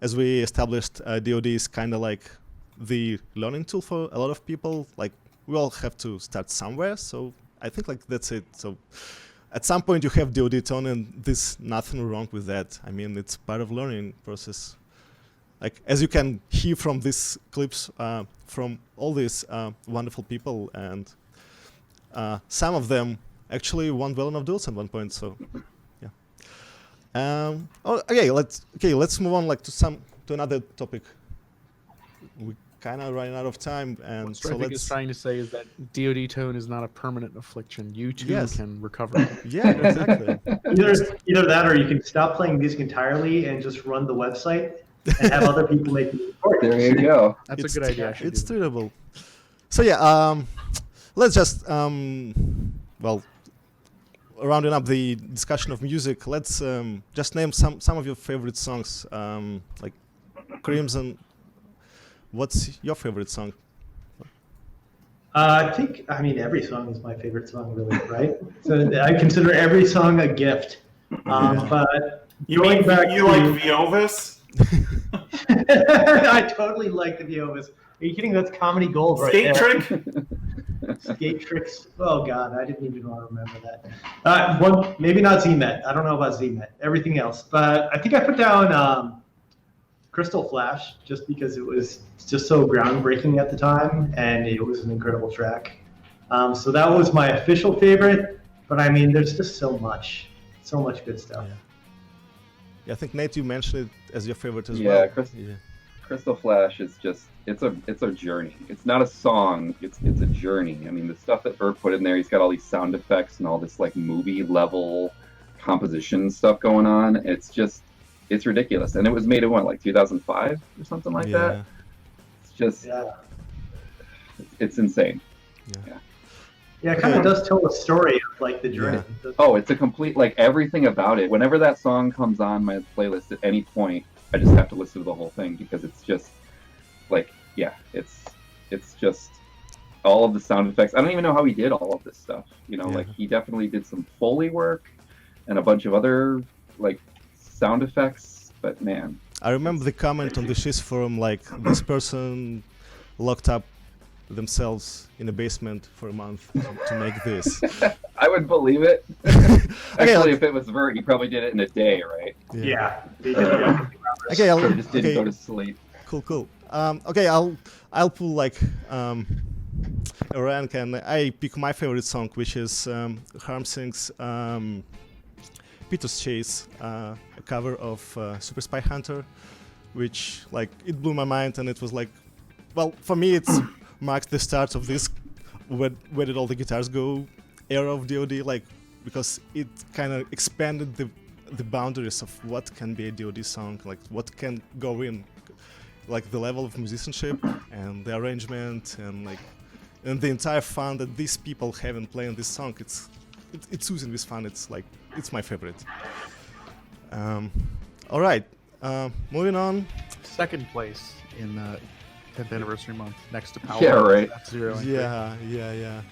as we established, DoD is kind of like the learning tool for a lot of people. Like we all have to start somewhere. So I think like that's it. So at some point you have DoD tone, and there's nothing wrong with that. I mean, it's part of learning process. Like as you can hear from these clips from all these wonderful people, and some of them actually won Valen of Duels at one point. So yeah. Okay, let's move on like to another topic. We kind of running out of time, and What so Strifing is let's. trying to say is that DoD tone is not a permanent affliction. You too Yes. can recover. Yeah, exactly. Either that, or you can stop playing music entirely and just run the website and have other people make the recordings. There you go. That's It's a good idea. I should It's do that. treatable. So yeah, let's just well, rounding up the discussion of music. Let's just name some of your favorite songs. Like Crimson. What's your favorite song? I mean, every song is my favorite song, really, right? So I consider every song a gift. But You going mean back you to, like Viovis? I totally like the Viovis. Are you kidding? That's comedy gold right Skate there. Trick? Skate tricks. Oh God, I didn't even want to remember that. One, maybe not ZMet. I don't know about ZMet. Everything else, but I think I put down Crystal Flash just because it was just so groundbreaking at the time, and it was an incredible track. So that was my official favorite. But I mean, there's just so much good stuff. Yeah, I think Nate, you mentioned it as your favorite as Yeah, well. Crystal Flash is just it's a journey. It's not a song, it's a journey. I mean, the stuff that Bert put in there, he's got all these sound effects and all this like movie level composition stuff going on. It's ridiculous. And it was made in what, like 2005 or something like that. It's just it's insane. Yeah, it kind of does tell a story of like the journey. Yeah. Oh, it's a complete, like, everything about it. Whenever that song comes on my playlist at any point, I just have to listen to the whole thing because it's just like, it's just all of the sound effects. I don't even know how he did all of this stuff. You know, like he definitely did some Foley work and a bunch of other like sound effects, but man. I remember the comment on the Shiz forum, like this person locked up themselves in a basement for a month to make this. I would believe it. Actually, if it was Vert, he probably did it in a day, right? Yeah. Okay, so just didn't go to sleep. Cool. Okay, I'll pull like a rank, and I pick my favorite song, which is Harmsing's Peter's Chase, a cover of Super Spy Hunter, which like it blew my mind, and it was like, well, for me it's marked the start of this where did all the guitars go era of DoD, like because it kind of expanded the boundaries of what can be a DoD song, like what can go in, like the level of musicianship and the arrangement and the entire fun that these people have in playing this song. It's oozing with fun. It's like it's my favorite. All right, moving on. Second place in 10th anniversary month, next to Power. Yeah, right. That's zero. Yeah.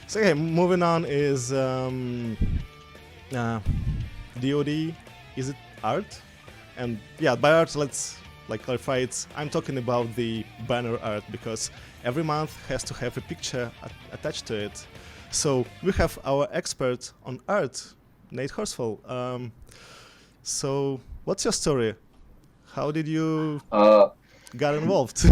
So okay, moving on is DoD. Is it art? And yeah, by art, let's like clarify it. I'm talking about the banner art because every month has to have a picture attached to it. So we have our expert on art, Nate Horsfall. So what's your story? How did you got involved?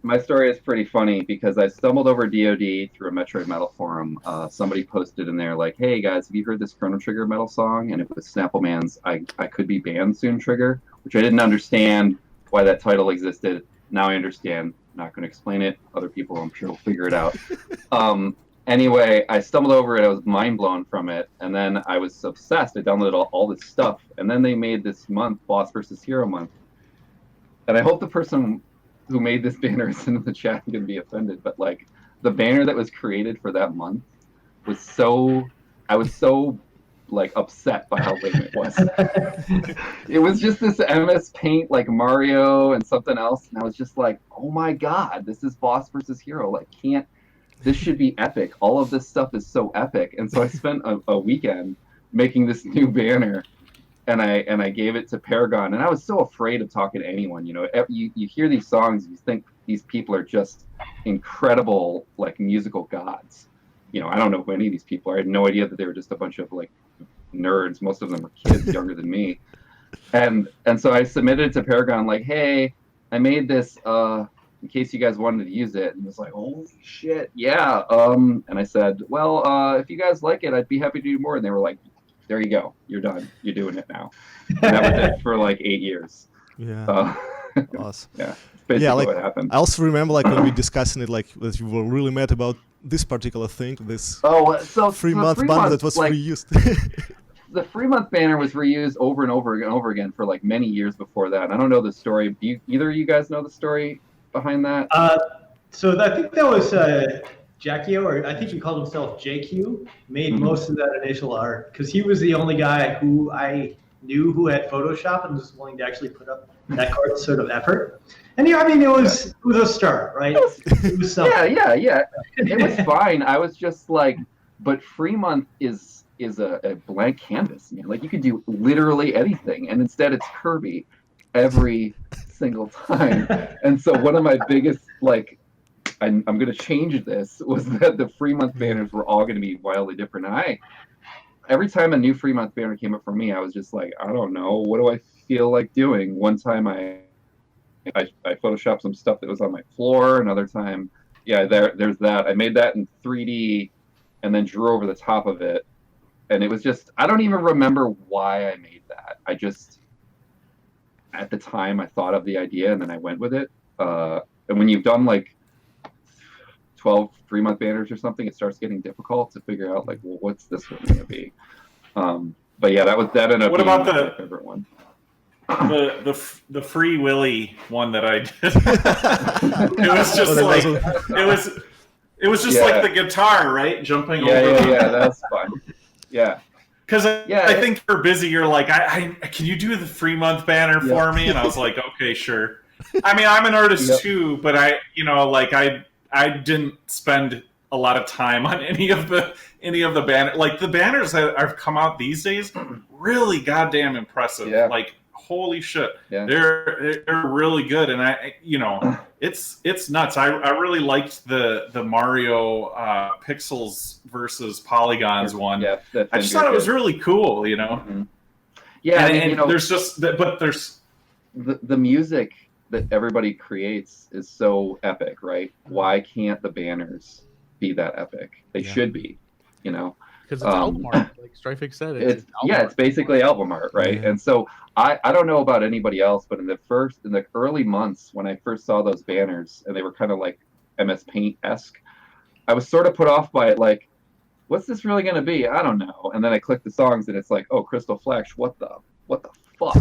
My story is pretty funny because I stumbled over DoD through a Metroid Metal forum. Somebody posted in there like, "Hey guys, have you heard this Chrono Trigger metal song?" And it was Snapple Man's "I Could Be Banned Soon" Trigger, which I didn't understand why that title existed. Now I understand. Not going to explain it. Other people, I'm sure, will figure it out. Anyway, I stumbled over it. I was mind blown from it, and then I was obsessed. I downloaded all this stuff, and then they made this month Boss versus Hero month. And I hope the person who made this banner is in the chat and going to be offended, but like the banner that was created for that month was I was so like upset by how lame it was. It was just this MS Paint like Mario and something else, and I was just like, oh my god, this is Boss versus Hero. Like, this should be epic. All of this stuff is so epic. And so I spent a weekend making this new banner, and I gave it to Paragon, and I was so afraid of talking to anyone. You know, you hear these songs, you think these people are just incredible like musical gods. You know, I don't know who any of these people are. I had no idea that they were just a bunch of like nerds. Most of them are kids younger than me. And so I submitted it to Paragon like, hey, I made this in case you guys wanted to use it. And it was like, holy shit, yeah. And I said, well, if you guys like it, I'd be happy to do more. And they were like, there you go, you're done. You're doing it now. And that was it for like 8 years. Yeah. Awesome. Yeah. Basically like what happened. I also remember like when we discussing it, like that you were really mad about this particular thing, this free month banner that was like, reused. The free month banner was reused over and over again for like many years before that. I don't know the story. Do either of you guys know the story behind that? So I think that was Jackio, or I think he called himself JQ, made most of that initial art because he was the only guy who I knew who had Photoshop and was willing to actually put up that sort of effort. And yeah, I mean, it was a start, right? It was something. Yeah. It was fine. I was just like, but free month is a blank canvas, man. Like you could do literally anything, and instead it's Kirby every single time. And so one of my biggest like I'm going to change this was that the free month banners were all going to be wildly different. And every time a new free month banner came up for me, I was just like, I don't know, what do I feel like doing? One time I photoshopped some stuff that was on my floor. Another time, yeah, there's that. I made that in 3D and then drew over the top of it. And it was just, I don't even remember why I made that. I just, at the time, I thought of the idea and then I went with it. And when you've done like 12 3-month banners or something, it starts getting difficult to figure out like, well, what's this one going to be? But yeah, that ended up What being about my favorite one. The Free Willy one that I did? It was just like it was just like the guitar, right? Jumping over. Yeah, that's fun. Yeah. Because I think you're busy. You're like, can you do the 3-month banner for me? And I was like, okay, sure. I mean, I'm an artist too, but I didn't spend a lot of time on any of the banner. Like the banners that have come out these days, really goddamn impressive. Yeah. Like holy shit, yeah. they're really good. And it's nuts. I really liked the Mario pixels versus polygons one. Yeah, I just thought it was really cool. Mm-hmm. Yeah, and there's just but there's the music that everybody creates is so epic, right? Why can't the banners be that epic? They should be, because it's album art, like Strifix said. It's basically album art, right? Yeah. And so I don't know about anybody else, but in the early months when I first saw those banners and they were kind of like MS Paint-esque, I was sort of put off by it, like, what's this really going to be? I don't know. And then I clicked the songs and it's like, oh, Crystal Flash, what the fuck?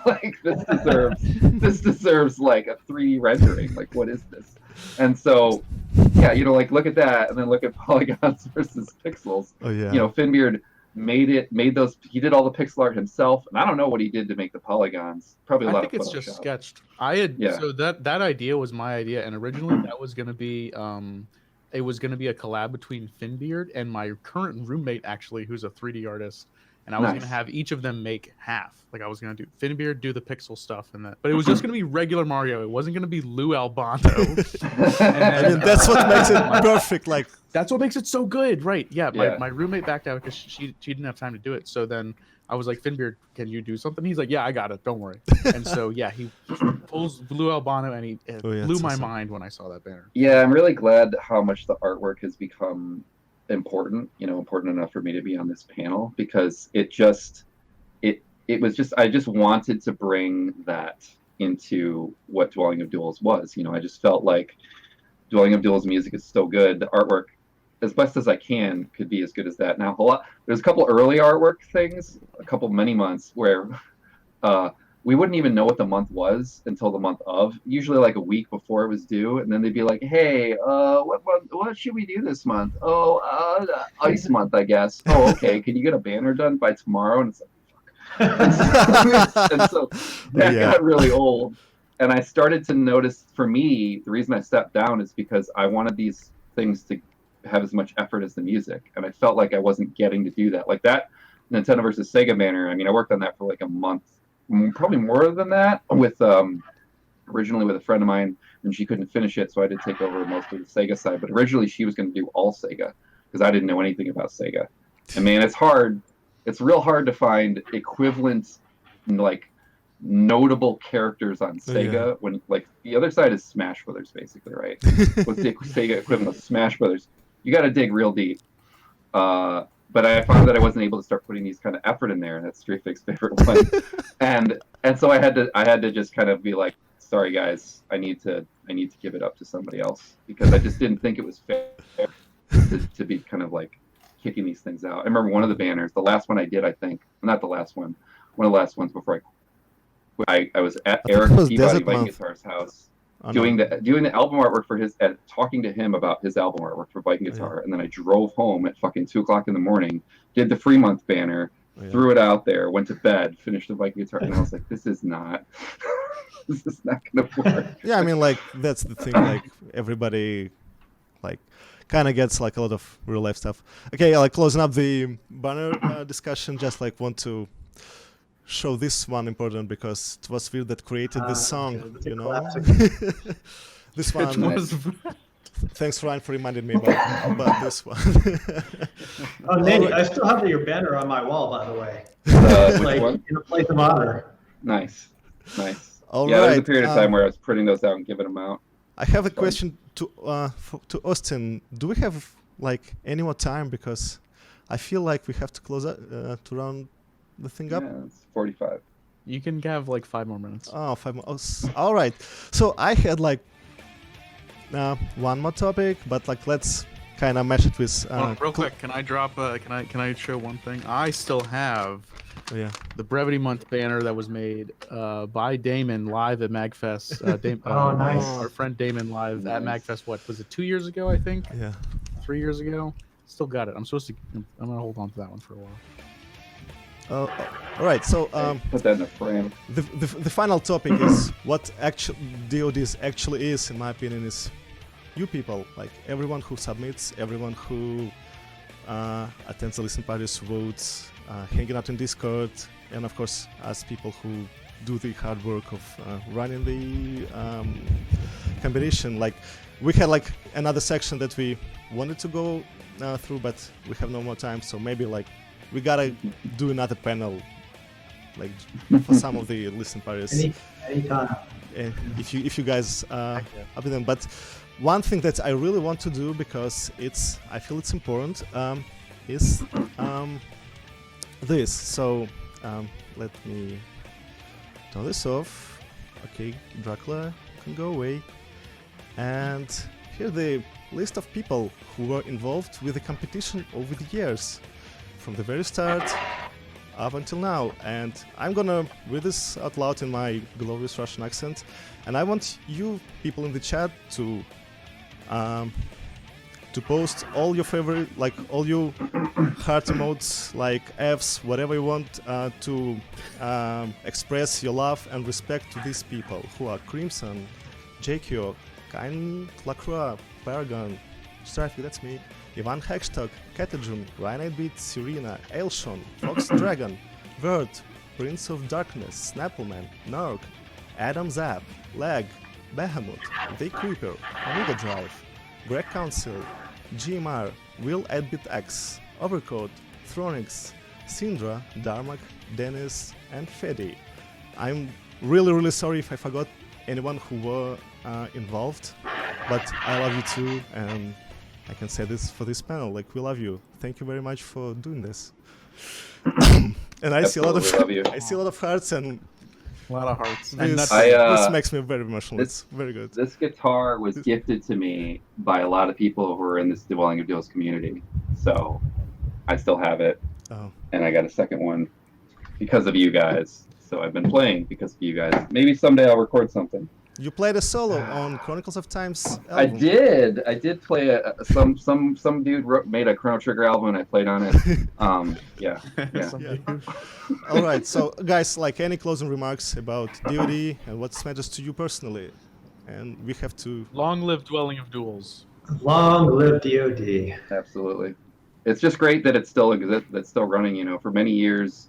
Like this deserves like a 3D rendering. Like, what is this? And so, yeah, like look at that, and then look at polygons versus pixels. Oh yeah. Finbeard he did all the pixel art himself, and I don't know what he did to make the polygons. Probably a lot of Photoshop. I think it's just sketched. So that idea was my idea, and originally that was going to be it was going to be a collab between Finbeard and my current roommate, actually, who's a 3D artist. And I was going to have each of them make half. Like I was going to do Finbeard, do the pixel stuff, but it was just going to be regular Mario. It wasn't going to be Lou Albano. And that's what makes it perfect. Like that's what makes it so good, right? Yeah. My roommate backed out because she didn't have time to do it. So then I was like, Finbeard, can you do something? He's like, yeah, I got it. Don't worry. And so yeah, he pulls Lou Albano, and it blew my mind when I saw that banner. Yeah, I'm really glad how much the artwork has become important enough for me to be on this panel, because it was just I just wanted to bring that into what Dwelling of Duels was. I just felt like Dwelling of Duels music is so good. The artwork, as best as I can, could be as good as that. Now, there's a couple early artwork things, many months where we wouldn't even know what the month was until the month of, usually like a week before it was due, and then they'd be like, hey, what should we do this month? Ice month, I guess. Oh, okay, can you get a banner done by tomorrow? And it's like, fuck. And so that got really old, and I started to notice, for me, the reason I stepped down is because I wanted these things to have as much effort as the music, and I felt like I wasn't getting to do that. Like that Nintendo versus Sega banner, I worked on that for like a month, probably more than that, with originally with a friend of mine, and she couldn't finish it, so I did take over most of the Sega side. But originally she was going to do all Sega, because I didn't know anything about Sega. And man, it's real hard to find equivalent, like, notable characters on Sega when, like, the other side is Smash Brothers, basically, right? What's the Sega equivalent of Smash Brothers? You got to dig real deep. But I found that I wasn't able to start putting these kind of effort in there, and that's Streetfix's favorite one. and so I had to just kind of be like, sorry guys, I need to give it up to somebody else, because I just didn't think it was fair to be kind of like kicking these things out. I remember one of the banners, the last one I did, I think, not the last one of the last ones before I was at Eric Peabody Viking Guitar's house. Doing the album artwork for talking to him about his album artwork for Viking Guitar, and then I drove home at fucking 2:00 in the morning, did the free month banner, threw it out there, went to bed, finished the Viking Guitar, and I was like, this is not gonna work. Yeah, like that's the thing. Like everybody, like, kind of gets like a lot of real life stuff. Okay, like closing up the banner discussion, just like want to show this one important because it was Phil that created this song, It's you know. classic. This one. Thanks, Ryan, for reminding me about this one. Oh, Nate, I still have your banner on my wall, by the way. Which Like one? in a place of honor. Nice. Nice. All Yeah, there was a right, period of time where I was printing those out and giving them out. I have a question to Austin. Do we have like any more time? Because I feel like we have to close to round the thing up. Yeah, it's 45. You can have like 5 more minutes. Oh, 5 more. Oh, all right. So I had like one more topic, but like let's kind of match it with. Real quick, can I drop? Can I show one thing? I still have Yeah. the Brevity Month banner that was made by Damon live at Magfest. Oh, nice. Our friend Damon live at Nice. Magfest. What was it? 2 years ago, I think. Yeah. 3 years ago. Still got it. I'm gonna hold on to that one for a while. All right. So Put that in a frame. the final topic is what actual DoD actually is, in my opinion, is you people, like everyone who submits, everyone who attends the listen parties, votes, hanging out in Discord, and of course us people who do the hard work of running the competition. Like we had like another section that we wanted to go through, but we have no more time, so maybe like we gotta do another panel, like for some of the listen parties. Anytime. If you guys up with them. But one thing that I really want to do, because I feel it's important, is this. So let me turn this off. Okay, Dracula can go away. And here the list of people who were involved with the competition over the years, from the very start up until now. And I'm gonna read this out loud in my glorious Russian accent, and I want you people in the chat to post all your favorite, like all your heart emotes, like Fs, whatever you want, to express your love and respect to these people who are Crimson, JQ, Kain Lacroix, Paragon, Strafy, that's me, Ivan Hextog, Katajun, Ryan 8-Bit, Serena, Ailshon, Fox Dragon, Vert, Prince of Darkness, Snappleman, Narc, Adam Zap, Lag, Bahamut, The Creeper, Amiga Drive, Greg Council, GMR, Will 8-Bit X, Overcoat, Thronix, Syndra, Darmak, Dennis, and Fedi. I'm really sorry if I forgot anyone who were involved, but I love you too, and I can say this for this panel, like we love you. Thank you very much for doing this. And I see a lot of Love you. I see a lot of hearts, and A lot of hearts. And this, nuts. this makes me very emotional. this- It's very good. This guitar was gifted to me by a lot of people who are in this Dwelling of Duels community. So I still have it, Oh. and I got a second one because of you guys. So I've been playing because of you guys. Maybe someday I'll record something. You played a solo on Chronicles of Times I album. did. I did play some dude made a Chrono Trigger album and I played on it. Yeah. All right, so guys, like any closing remarks about DoD and what matters to you personally, and we have to. Long live Dwelling of Duels. Long live DoD. Absolutely. It's just great that it's still exists, that's still running. You know, for many years,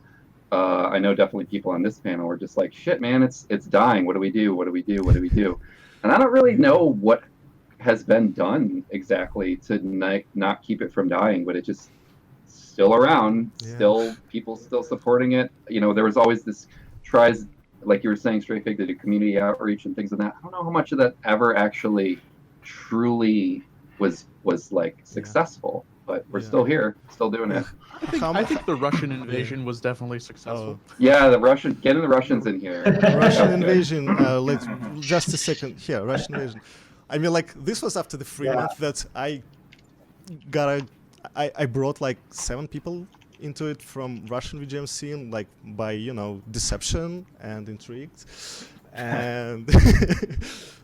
I know definitely people on this panel were just like, "Shit, man, it's dying. What do we do? What do we do? What do we do?" And I don't really know what has been done exactly to not keep it from dying, but it just still around. Yeah. Still, people still supporting it. You know, there was always this tries, like you were saying, Stray Fig, to do community outreach and things like that. I don't know how much of that ever actually truly was like successful, but we're Yeah. still here, still doing it. I think the Russian invasion was definitely successful. Yeah, getting the Russians in here. Russian invasion. Let's just a second here. Russian invasion. I mean, like this was after the free month that I brought like 7 people into it from Russian VGM scene, like by deception and intrigue, and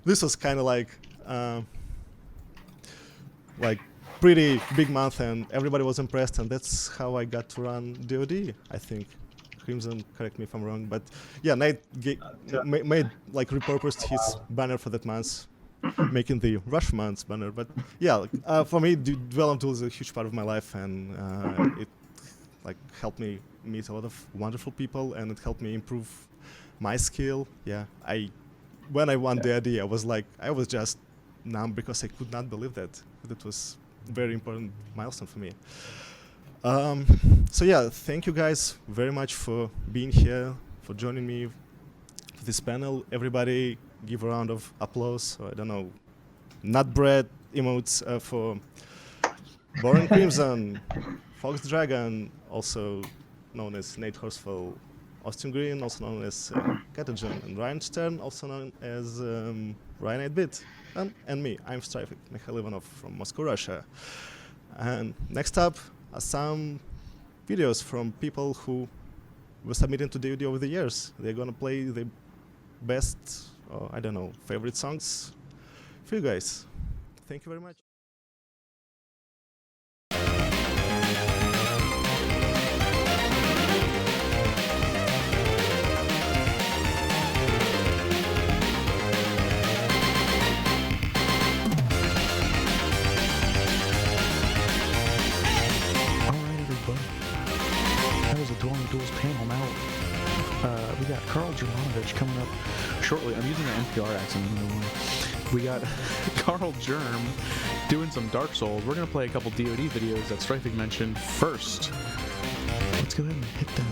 this was kind of like pretty big month, and everybody was impressed, and that's how I got to run DoD. I think. Crimson, correct me if I'm wrong, but yeah, Nate made like repurposed his banner for that month, making the Rush month's banner. But yeah, for me, Duel of Duels is a huge part of my life, and it like helped me meet a lot of wonderful people, and it helped me improve my skill. Yeah, when I won DoD, I was just numb because I could not believe that. That was a very important milestone for me. So yeah, thank you guys very much for being here, for joining me for this panel. Everybody give a round of applause, or I don't know, nut bread emotes for Boring Crimson, Fox Dragon, also known as Nate Horsfall, Austin Green, also known as Catagen, and Ryan Stern, also known as Ryan 8-Bit, and me, I'm Strifik, Mikhail Ivanov from Moscow, Russia. And next up are some videos from people who were submitting to DoD over the years. They're gonna play the best, I don't know, favorite songs for you guys. Thank you very much. That was a Duels panel. Now we got Karl Germanovich coming up shortly. I'm using an NPR accent. We got Karl Germ doing some Dark Souls. We're going to play a couple DoD videos that Strifing mentioned first. Let's go ahead and hit them.